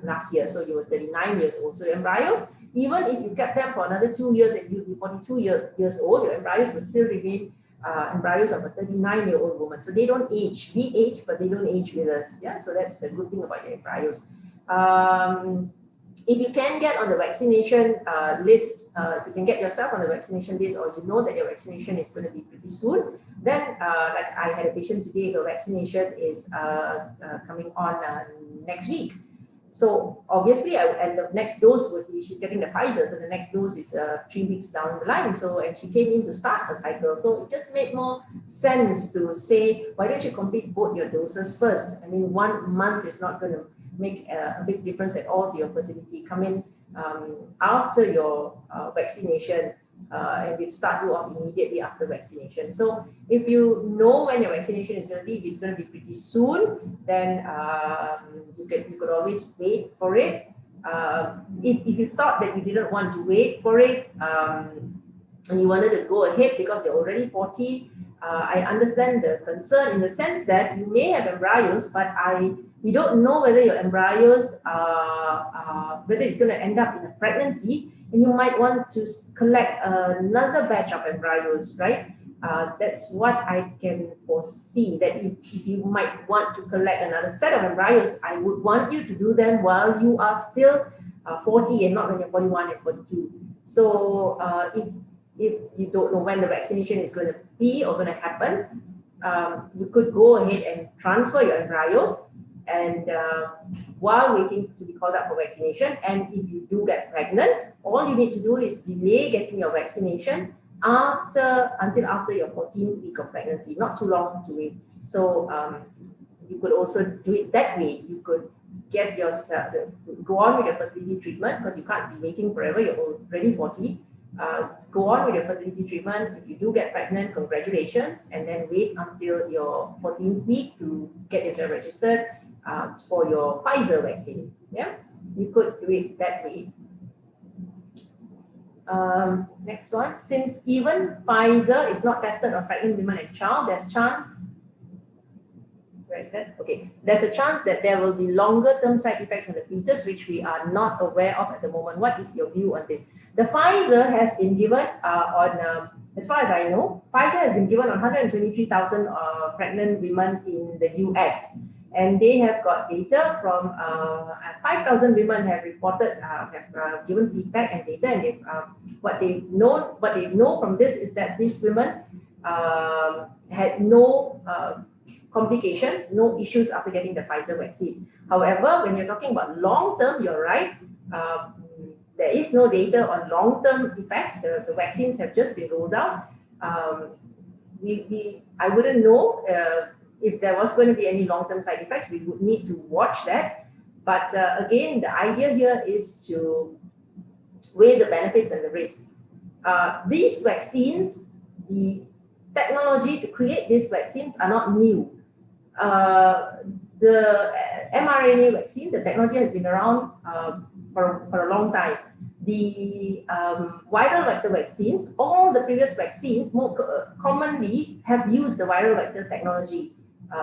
last year, so you were 39 years old. So your embryos, even if you kept them for another 2 years and you'd be 42 years old, your embryos would still remain embryos of a 39-year-old woman. So they don't age. We age, but they don't age with us. Yeah, so that's the good thing about your embryos. If you can get on the vaccination list, if you can get yourself on the vaccination list, or you know that your vaccination is going to be pretty soon, then like I had a patient today, the vaccination is coming on next week. So obviously, and the next dose would be, she's getting the Pfizer, so the next dose is 3 weeks down the line. So, and she came in to start her cycle. So it just made more sense to say, why don't you complete both your doses first? I mean, 1 month is not going to make a big difference at all to your fertility. Come in after your vaccination, and we start you off immediately after vaccination. So if you know when your vaccination is going to be, if it's going to be pretty soon, then you could always wait for it. If you thought that you didn't want to wait for it, and you wanted to go ahead because you're already 40, I understand the concern in the sense that you may have embryos, but we don't know whether your embryos whether it's going to end up in a pregnancy, and you might want to collect another batch of embryos, right? That's what I can foresee, that if you might want to collect another set of embryos, I would want you to do them while you are still 40 and not when you're 41 and 42. So if you don't know when the vaccination is going to be or going to happen, you could go ahead and transfer your embryos, and while waiting to be called up for vaccination. And if you do get pregnant, all you need to do is delay getting your vaccination until after your 14th week of pregnancy, not too long to wait. So you could also do it that way. You could get yourself, go on with your fertility treatment, because you can't be waiting forever, you're already 40. Go on with your fertility treatment. If you do get pregnant, congratulations, and then wait until your 14th week to get yourself registered for your Pfizer vaccine. Yeah, you could do it that way. Next one, since even Pfizer is not tested on pregnant women and child, there's chance. Where is that? Okay, there's a chance that there will be longer term side effects on the fetus, which we are not aware of at the moment. What is your view on this? The Pfizer has been given as far as I know, Pfizer has been given on 123,000 pregnant women in the US. and they have got data from 5,000 women have reported, have given feedback and data, and what they know from this is that these women had no complications, no issues after getting the Pfizer vaccine. However, when you're talking about long term, you're right. There is no data on long term effects. The vaccines have just been rolled out. I wouldn't know if there was going to be any long term side effects. We would need to watch that. But again, the idea here is to weigh the benefits and the risks. These vaccines, the technology to create these vaccines are not new. The mRNA vaccine, the technology has been around for a long time. The viral vector vaccines, all the previous vaccines more commonly have used the viral vector technology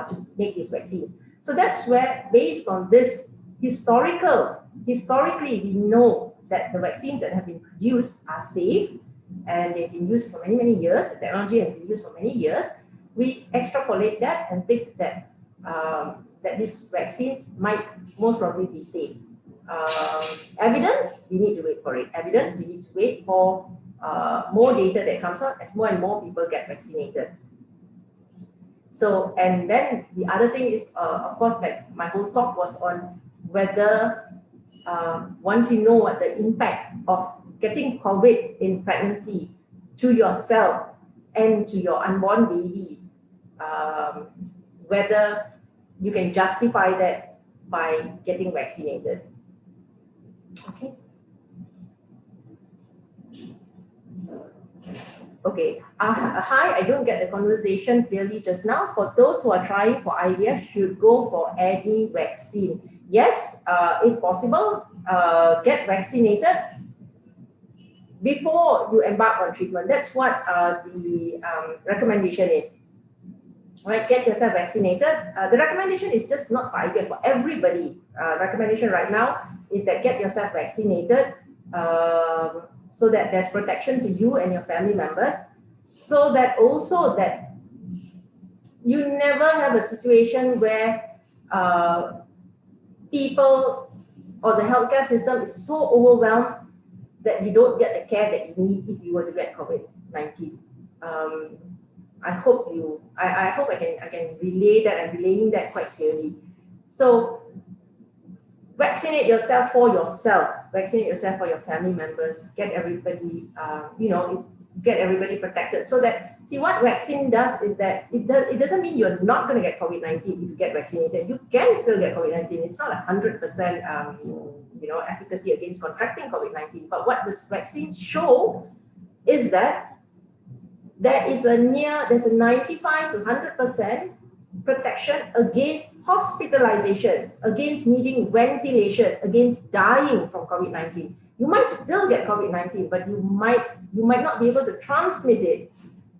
to make these vaccines. So that's where, based on this historically, we know that the vaccines that have been produced are safe and they've been used for many, many years. The technology has been used for many years. We extrapolate that and think that that these vaccines might most probably be safe. Evidence, we need to wait for it. Evidence, we need to wait for more data that comes out as more and more people get vaccinated. So, and then the other thing is, of course, like my whole talk was on whether once you know what the impact of getting COVID in pregnancy to yourself and to your unborn baby, whether you can justify that by getting vaccinated. Okay. Okay. Hi, I don't get the conversation clearly just now. For those who are trying for IVF, should go for any vaccine. Yes, if possible, get vaccinated before you embark on treatment. That's what the recommendation is. Right, get yourself vaccinated. The recommendation is just not for IVF, for everybody. Recommendation right now is that get yourself vaccinated so that there's protection to you and your family members, so that also that you never have a situation where people or the healthcare system is so overwhelmed that you don't get the care that you need if you were to get COVID-19. I hope I can relay that. I'm relaying that quite clearly. So vaccinate yourself for yourself. Vaccinate yourself for your family members. Get everybody, get everybody protected. So that, see, what vaccine does is that it doesn't mean you're not going to get COVID-19 if you get vaccinated. You can still get COVID-19. It's not 100% efficacy against contracting COVID-19. But what this vaccines show is that there's a 95 to 100% protection against hospitalization, against needing ventilation, against dying from COVID-19. You might still get COVID-19, but you might not be able to transmit it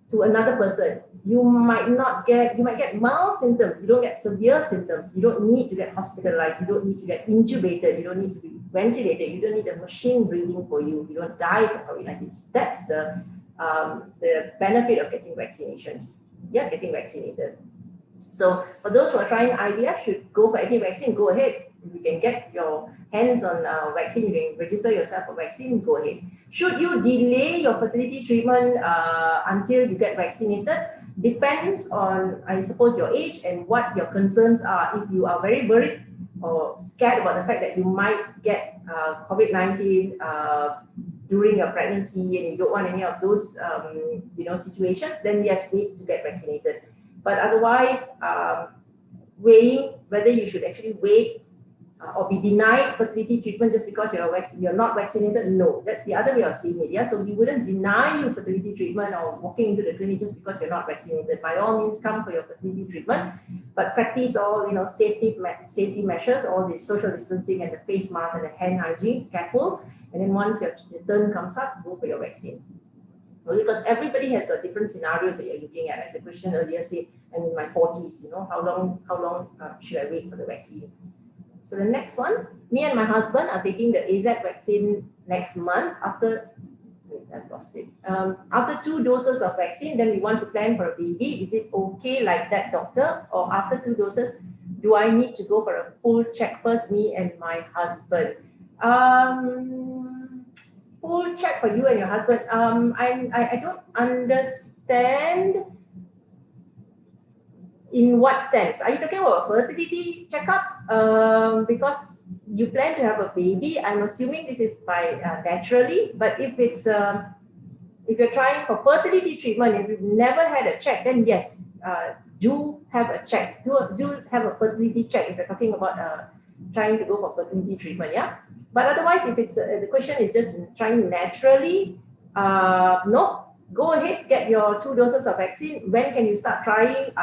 to another person. You might get mild symptoms. You don't get severe symptoms. You don't need to get hospitalized. You don't need to get intubated. You don't need to be ventilated. You don't need a machine breathing for you. You don't die from COVID-19. That's the benefit of getting vaccinations. Yeah, getting vaccinated. So for those who are trying IVF, should go for any vaccine, go ahead. If you can get your hands on vaccine, you can register yourself for vaccine, go ahead. Should you delay your fertility treatment until you get vaccinated? Depends on, I suppose, your age and what your concerns are. If you are very worried or scared about the fact that you might get COVID-19 during your pregnancy and you don't want any of those situations, then yes, wait to get vaccinated. But otherwise, weighing whether you should actually wait or be denied fertility treatment just because you're not vaccinated, no, that's the other way of seeing it. Yeah, so we wouldn't deny you fertility treatment or walking into the clinic just because you're not vaccinated. By all means, come for your fertility treatment, but practice all safety measures, all the social distancing and the face mask and the hand hygiene, careful. And then once your turn comes up, go for your vaccine. Well, because everybody has got different scenarios that you're looking at. As the question earlier said, I'm in my 40s. How long should I wait for the vaccine? So the next one, me and my husband are taking the AZ vaccine next month after. I've lost it. After 2 doses of vaccine, then we want to plan for a baby. Is it okay like that, doctor? Or after 2 doses? do I need to go for a full check first, me and my husband? Full check for you and your husband. I don't understand. In what sense? Are you talking about a fertility checkup? Because you plan to have a baby, I'm assuming this is by naturally. But if it's if you're trying for fertility treatment, if you've never had a check, then yes, do have a check. Do have a fertility check if you're talking about trying to go for fertility treatment. Yeah. But otherwise, if it's the question is just trying naturally, no. Go ahead, get your 2 doses of vaccine. When can you start trying?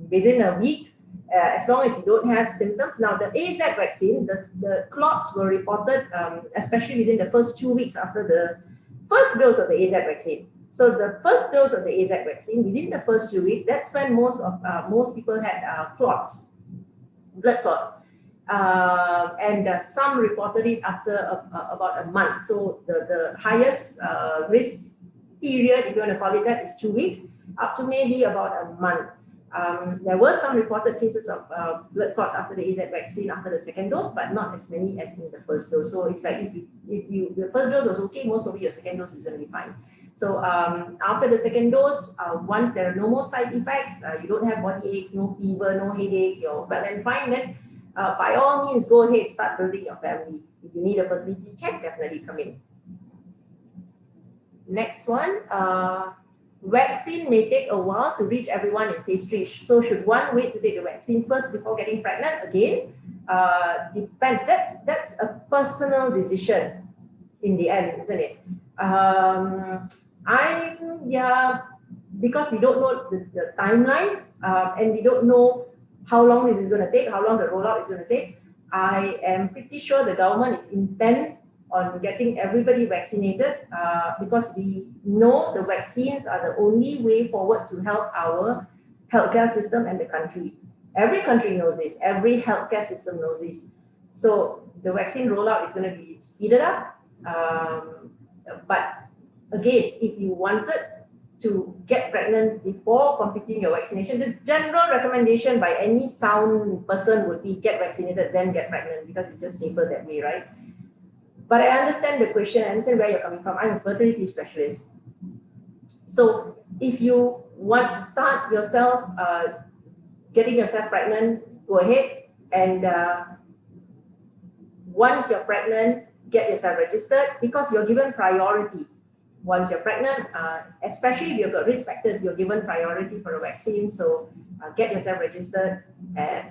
Within a week, as long as you don't have symptoms. Now, the AZ vaccine, the clots were reported, especially within the first 2 weeks after the first dose of the AZ vaccine. So the first dose of the AZ vaccine, within the first 2 weeks, that's when most people had clots, blood clots. And some reported it after about a month. So the highest risk period, if you want to call it that, is 2 weeks, up to maybe about a month. There were some reported cases of blood clots after the AZ vaccine after the second dose, but not as many as in the first dose. So it's like if the first dose was okay, most probably your second dose is going to be fine. So after the second dose, once there are no more side effects, you don't have body aches, no fever, no headaches, you're well and fine, then by all means, go ahead, start building your family. If you need a fertility check, definitely come in. Next one, vaccine may take a while to reach everyone in phase 3. So should one wait to take the vaccines first before getting pregnant? Again, depends. That's a personal decision in the end, isn't it? Because we don't know the timeline and we don't know how long this is going to take, how long the rollout is going to take. I am pretty sure the government is intent on getting everybody vaccinated because we know the vaccines are the only way forward to help our healthcare system and the country. Every country knows this. Every healthcare system knows this. So the vaccine rollout is going to be speeded up. But again, if you wanted to get pregnant before completing your vaccination, the general recommendation by any sound person would be get vaccinated, then get pregnant, because it's just safer that way, right? But I understand the question, I understand where you're coming from. I'm a fertility specialist. So if you want to start yourself, getting yourself pregnant, go ahead. And once you're pregnant, get yourself registered because you're given priority. Once you're pregnant, especially if you've got risk factors, you're given priority for a vaccine. So get yourself registered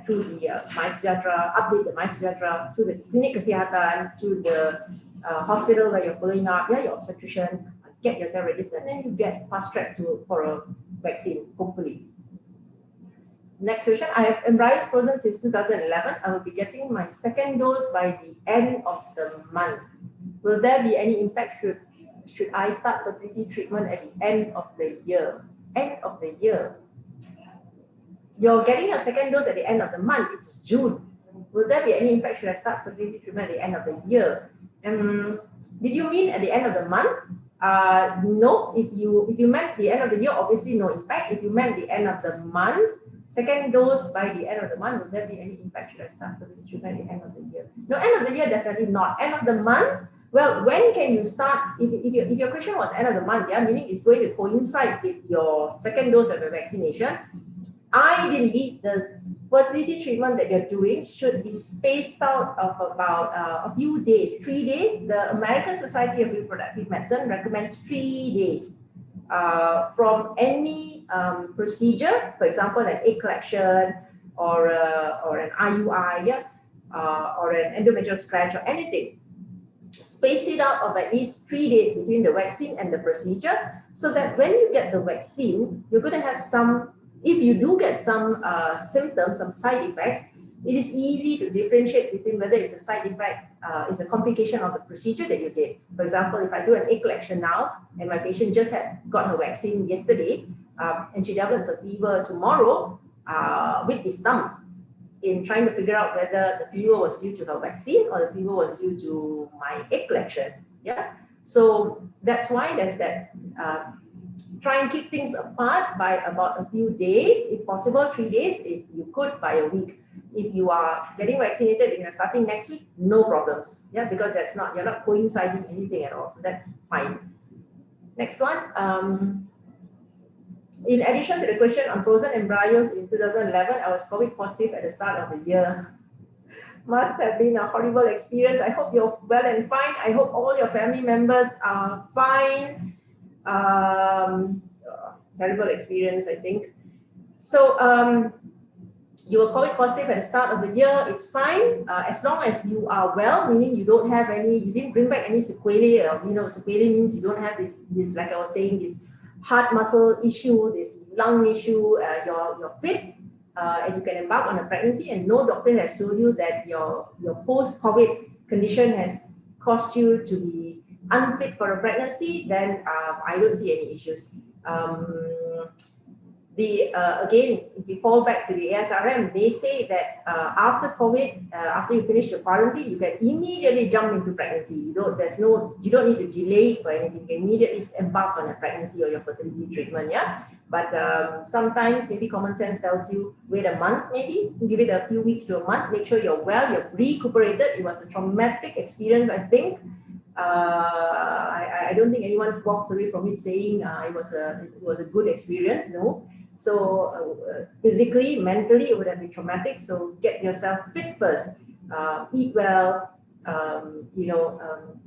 through the MySejahtera, update the MySejahtera, through the Klinik Kesihatan, through the hospital where you're following up, your obstetrician, get yourself registered, and then you get fast-tracked for a vaccine, hopefully. Next question, I have embryos frozen since 2011. I will be getting my second dose by the end of the month. Will there be any impact should I start fertility treatment at the end of the year? End of the year. You're getting a second dose at the end of the month. It's June. Will there be any impact should I start fertility treatment at the end of the year? Did you mean at the end of the month? No. If you meant the end of the year, obviously no impact. If you meant the end of the month, second dose by the end of the month, will there be any impact should I start fertility treatment at the end of the year? No, end of the year, definitely not. End of the month. Well, when can you start? If your question was end of the month, meaning it's going to coincide with your second dose of the vaccination, ideally, the fertility treatment that you're doing should be spaced out of about a few days, 3 days. The American Society of Reproductive Medicine recommends 3 days from any procedure, for example, an egg collection or an IUI, or an endometrial scratch or anything. Space it out of at least 3 days between the vaccine and the procedure, so that when you get the vaccine, you're going to have some, if you do get some symptoms, some side effects, it is easy to differentiate between whether it's a side effect, is a complication of the procedure that you did. For example, if I do an egg collection now, and my patient just got her vaccine yesterday, and she develops a fever tomorrow, we'd be stumped in trying to figure out whether the fever was due to her vaccine or the fever was due to my egg collection. So that's why there's that. Try and keep things apart by about a few days, if possible 3 days, if you could by a week. If you are getting vaccinated and you're starting next week, no problems. Yeah, because that's not, you're not coinciding anything at all. So that's fine. Next one. In addition to the question on frozen embryos in 2011, I was COVID positive at the start of the year. Must have been a horrible experience. I hope you're well and fine. I hope all your family members are fine. Terrible experience, I think. So you were COVID positive at the start of the year, it's fine. As long as you are well, meaning you don't have any, you didn't bring back any sequelae. Sequelae means you don't have this, like I was saying, this heart muscle issue, this lung issue, you're fit, and you can embark on a pregnancy, and no doctor has told you that your post-COVID condition has caused you to be unfit for a pregnancy, then I don't see any issues. Again, if we fall back to the ASRM, they say that after COVID, after you finish your quarantine, you can immediately jump into pregnancy. You don't need to delay it for anything. You can immediately embark on a pregnancy or your fertility treatment. Yeah, but sometimes maybe common sense tells you wait a month, maybe give it a few weeks to a month. Make sure you're well, you're recuperated. It was a traumatic experience, I think. I don't think anyone walks away from it saying it was a good experience. No. So physically, mentally, it would have been traumatic. So get yourself fit first. Eat well.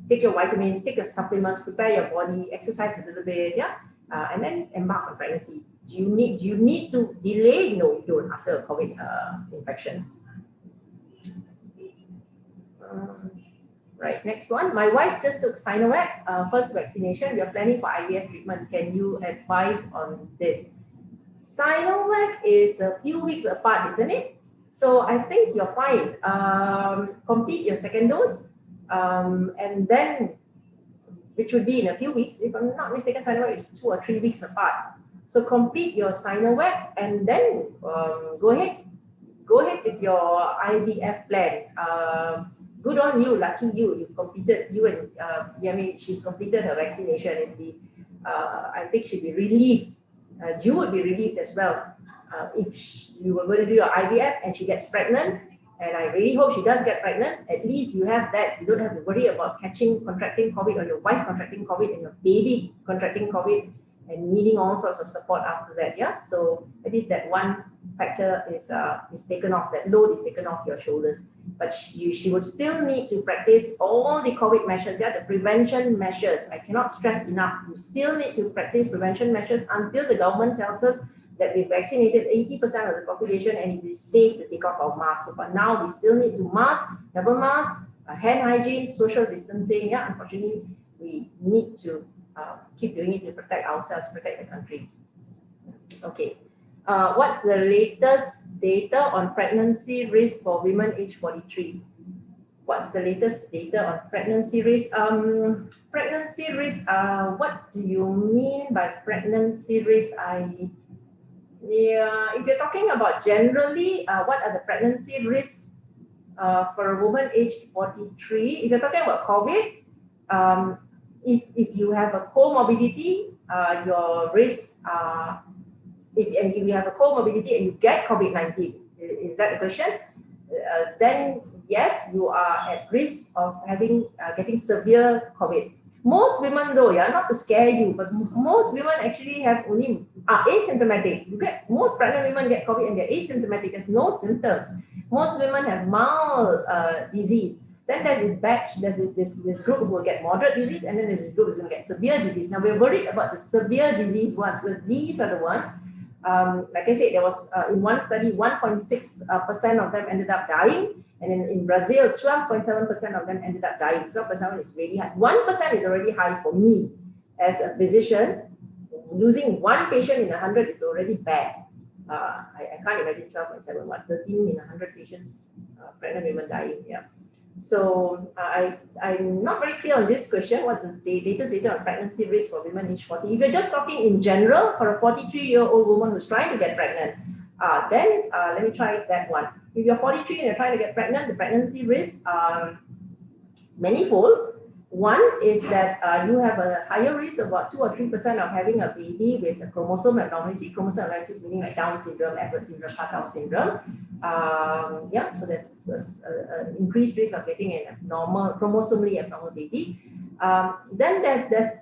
Take your vitamins, take your supplements, prepare your body, exercise a little bit. Yeah, and then embark on pregnancy. Do you need to delay? No, you don't after a COVID infection. Right, next one. My wife just took Sinovac, first vaccination. We are planning for IVF treatment. Can you advise on this? Sinovac is a few weeks apart, isn't it? So I think you're fine. Complete your second dose, and then, which would be in a few weeks. If I'm not mistaken, Sinovac is 2 or 3 weeks apart. So complete your Sinovac, and then go ahead with your IVF plan. Good on you, lucky you. You've completed, you and Yami, she's completed her vaccination, and I think she'll be relieved. You would be relieved as well if you were going to do your IVF and she gets pregnant. And I really hope she does get pregnant. At least you have that. You don't have to worry about contracting COVID, or your wife contracting COVID, and your baby contracting COVID, and needing all sorts of support after that. Yeah. So at least that one factor is taken off. That load is taken off your shoulders. But she would still need to practice all the COVID measures, yeah, the prevention measures. I cannot stress enough. You still need to practice prevention measures until the government tells us that we've vaccinated 80% of the population and it is safe to take off our masks. So for now, we still need to have a mask, hand hygiene, social distancing. Yeah, unfortunately, we need to keep doing it to protect ourselves, protect the country. Okay. What's the latest data on pregnancy risk for women aged 43? What's the latest data on pregnancy risk? Pregnancy risk, what do you mean by pregnancy risk? If you're talking about generally, what are the pregnancy risks for a woman aged 43? If you're talking about COVID, if you have a comorbidity, your risks are, if you have a comorbidity and you get COVID-19, is that the question? Then yes, you are at risk of getting severe COVID. Most women, though, yeah, not to scare you, but most women actually are asymptomatic. Most pregnant women get COVID and they're asymptomatic. There's no symptoms. Most women have mild disease. Then there's this group who will get moderate disease, and then there's this group who's going to get severe disease. Now we're worried about the severe disease ones, because these are the ones. Like I said, there was in one study, 1.6% of them ended up dying. And in Brazil, 12.7% of them ended up dying. 12% is really high. 1% is already high for me as a physician. Losing one patient in 100 is already bad. I can't imagine 12.7, what, 13 in 100 patients, pregnant women dying. Yeah. So I'm not very clear on this question. What's the latest data on pregnancy risk for women aged 40? If you're just talking in general for a 43-year-old woman who's trying to get pregnant, then let me try that one. If you're 43 and you're trying to get pregnant, the pregnancy risks are manifold. One is that you have a higher risk, about 2 or 3% of having a baby with a chromosome abnormality. Chromosome abnormality meaning like Down syndrome, Edwards syndrome, Patau syndrome. Yeah, so there's an increased risk of getting an abnormal, chromosomally abnormal baby. Then there's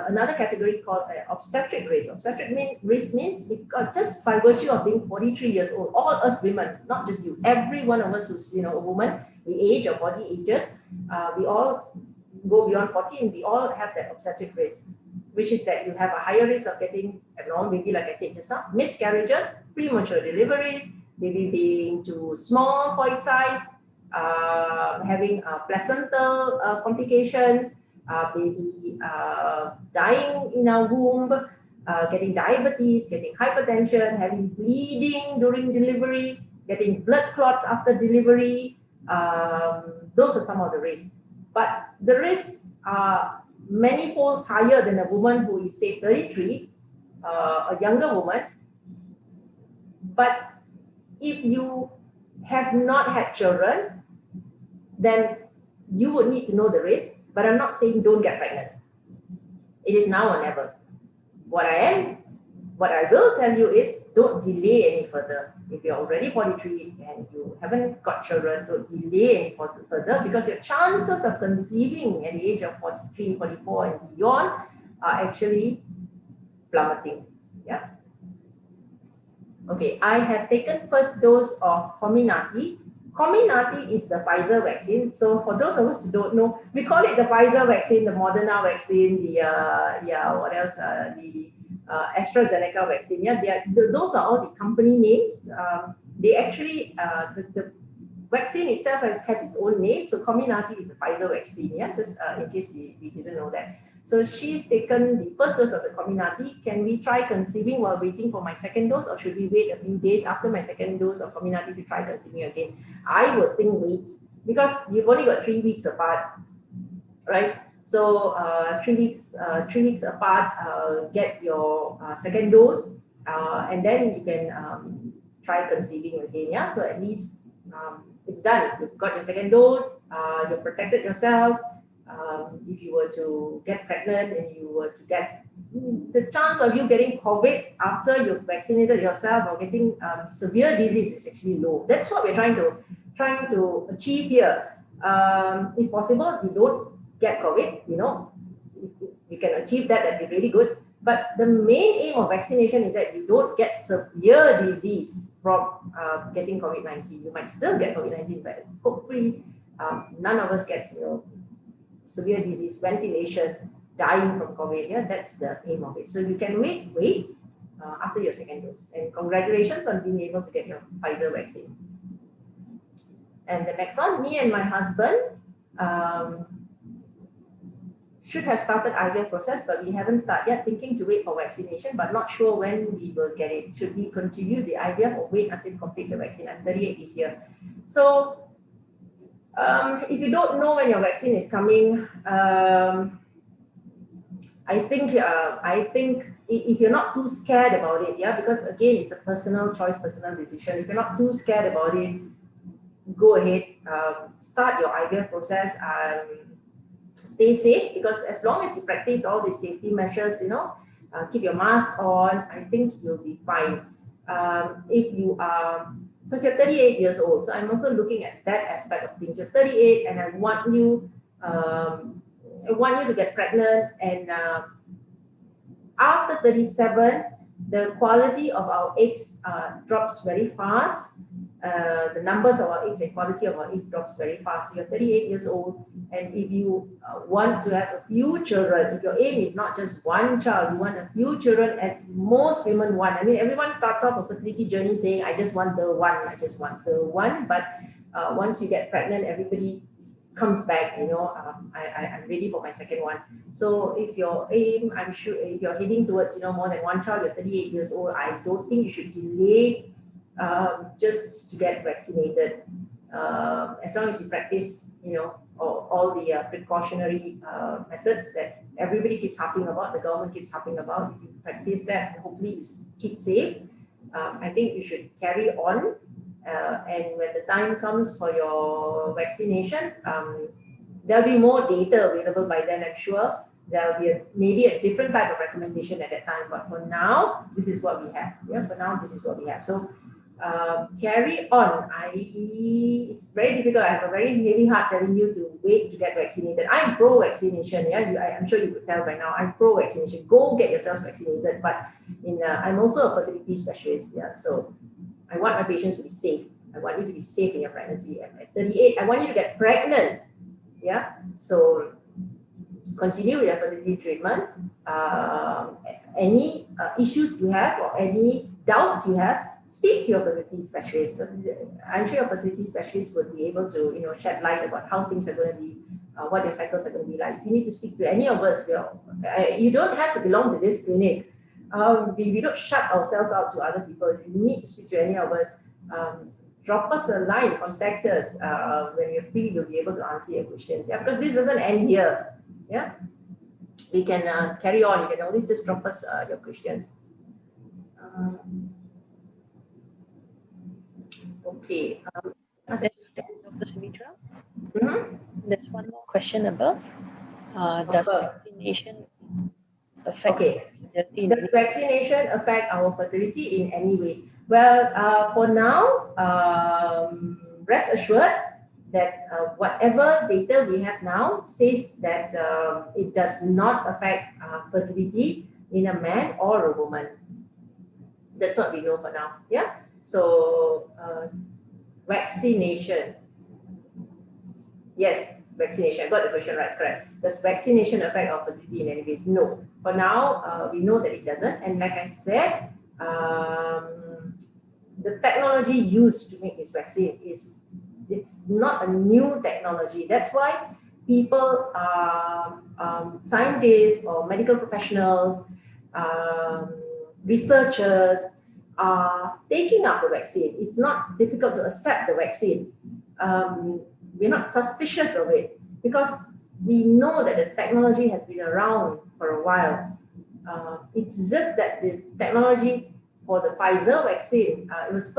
another category called obstetric risk. Obstetric risk means because just by virtue of being 43 years old, all us women, not just you, every one of us who's a woman, we age, our body ages, we all go beyond 40 and we all have that obstetric risk, which is that you have a higher risk of getting abnormal baby, like I said just now, miscarriages, premature deliveries, baby being too small for its size, having placental complications, baby dying in our womb, getting diabetes, getting hypertension, having bleeding during delivery, getting blood clots after delivery. Those are some of the risks. But the risks are many folds higher than a woman who is, say, 33, a younger woman. But if you have not had children, then you would need to know the risk. But I'm not saying don't get pregnant. It is now or never. What I will tell you is don't delay any further. If you're already 43 and you haven't got children, don't delay any further, because your chances of conceiving at the age of 43, 44 and beyond are actually plummeting. Yeah. Okay, I have taken first dose of Comirnaty. Comirnaty is the Pfizer vaccine. So for those of us who don't know, we call it the Pfizer vaccine, the Moderna vaccine, the what else? The AstraZeneca vaccine. Yeah, those are all the company names. They actually the vaccine itself has its own name. So Comirnaty is the Pfizer vaccine. Yeah, just in case we didn't know that. So she's taken the first dose of the Comirnaty. Can we try conceiving while waiting for my second dose, or should we wait a few days after my second dose of Comirnaty to try conceiving again? I would think wait, because you've only got 3 weeks apart, right? So 3 weeks apart, get your second dose, and then you can try conceiving again. Yeah, so at least it's done. You've got your second dose. You've protected yourself. If you were to get pregnant and you were to get the chance of you getting COVID after you've vaccinated yourself or getting severe disease is actually low. That's what we're trying to achieve here. If possible, you don't get COVID. If you can achieve that, that'd be really good. But the main aim of vaccination is that you don't get severe disease from getting COVID-19. You might still get COVID-19, but hopefully none of us gets severe disease, ventilation, dying from COVID. Yeah, that's the aim of it. So you can wait after your second dose. And congratulations on being able to get your Pfizer vaccine. And the next one, me and my husband should have started IVF process, but we haven't started yet, thinking to wait for vaccination, but not sure when we will get it. Should we continue the IVF or wait until we complete the vaccine? I'm 38 this year. So if you don't know when your vaccine is coming, I think if you're not too scared about it, yeah, because again, it's a personal choice, personal decision. If you're not too scared about it, go ahead, start your IVF process. Stay safe, because as long as you practice all the safety measures, keep your mask on, I think you'll be fine. If you are, because you're 38 years old, so I'm also looking at that aspect of things. You're 38, and I want you to get pregnant, and after 37, the quality of our eggs drops very fast. The numbers of our eggs and quality of our eggs drops very fast. You're 38 years old, and if you want to have a few children, if your aim is not just one child, you want a few children, as most women want. I mean, everyone starts off a fertility journey saying, I just want the one, but once you get pregnant, everybody comes back, I'm ready for my second one. So if your aim, I'm sure if you're heading towards, more than one child, you're 38 years old, I don't think you should delay just to get vaccinated. As long as you practice, all the precautionary methods that everybody keeps harping about, the government keeps harping about. If you practice that, hopefully you keep safe. I think you should carry on. And when the time comes for your vaccination, There'll be more data available by then, I'm sure. There'll be maybe a different type of recommendation at that time, but for now, this is what we have. Yeah, for now, this is what we have. So carry on. It's very difficult. I have a very heavy heart telling you to wait to get vaccinated. I'm pro-vaccination. Yeah, I'm sure you could tell by now. I'm pro-vaccination. Go get yourselves vaccinated. But I'm also a fertility specialist. Yeah, so I want my patients to be safe. I want you to be safe in your pregnancy. At 38, I want you to get pregnant. Yeah, so continue with your fertility treatment. Any issues you have or any doubts you have, speak to your fertility specialist. I'm sure your fertility specialist will be able to, shed light about how things are going to be, what your cycles are going to be like. If you need to speak to any of us, you don't have to belong to this clinic. We don't shut ourselves out to other people. If you need to speak to any of us, drop us a line, contact us. When you're free, we'll be able to answer your questions. Yeah, because this doesn't end here. Yeah, we can carry on. You can always just drop us your questions. Okay. Dr. Sumithra? There's one more question above. Does vaccination affect fertility? Does vaccination affect our fertility in any ways? Well, for now, rest assured that whatever data we have now says that it does not affect fertility in a man or a woman. That's what we know for now. Yeah. So vaccination. Yes, vaccination. I got the question right. Correct. Does vaccination affect our fertility in any ways? No. For now, we know that it doesn't. And like I said, the technology used to make this vaccine it's not a new technology. That's why people, scientists or medical professionals, researchers are taking up the vaccine. It's not difficult to accept the vaccine. We're not suspicious of it because we know that the technology has been around for a while. It's just that the technology for the Pfizer vaccine, it's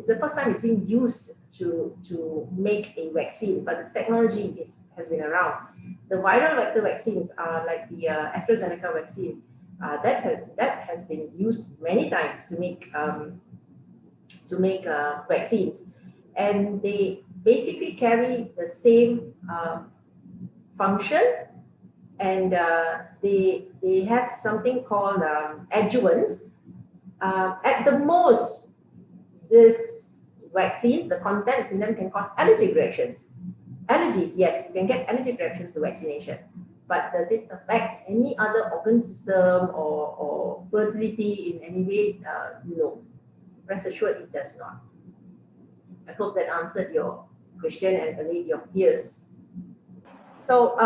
the first time it's being used to make a vaccine, but the technology has been around. The viral vector vaccines are like the AstraZeneca vaccine. That has been used many times to make vaccines, and they basically carry the same function, and they have something called adjuvants. At the most, these vaccines, the contents in them can cause allergic reactions. Allergies, yes, you can get allergic reactions to vaccination, but does it affect any other organ system or fertility in any way? No. Rest assured, it does not. I hope that answered your question and allayed your fears. So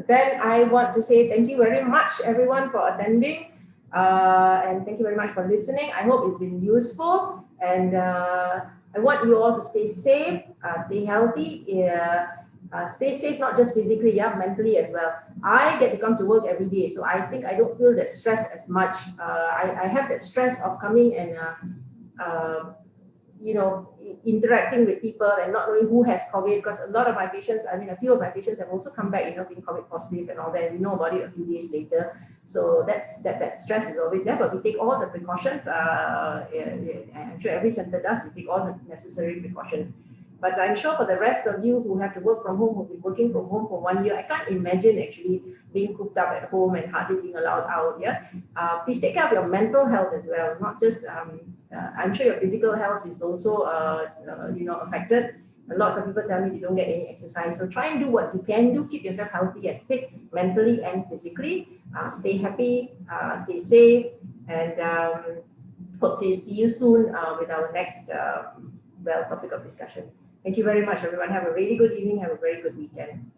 then I want to say thank you very much, everyone, for attending. And thank you very much for listening. I hope it's been useful, and I want you all to stay safe, stay healthy, stay safe not just physically, mentally as well. I get to come to work every day, so I think I don't feel that stress as much. I have that stress of coming and interacting with people and not knowing who has COVID, because a lot of my patients, a few of my patients have also come back, being COVID positive and all that. We know about it a few days later. So that stress is always there, but we take all the precautions. I'm sure every center does. We take all the necessary precautions. But I'm sure for the rest of you who have to work from home, who've been working from home for 1 year, I can't imagine actually being cooped up at home and hardly being allowed out. Please take care of your mental health as well, not just. I'm sure your physical health is also affected. Lots of people tell me they don't get any exercise. So try and do what you can do. Keep yourself healthy and fit mentally and physically. Stay happy, stay safe, and hope to see you soon with our next topic of discussion. Thank you very much, everyone. Have a really good evening. Have a very good weekend.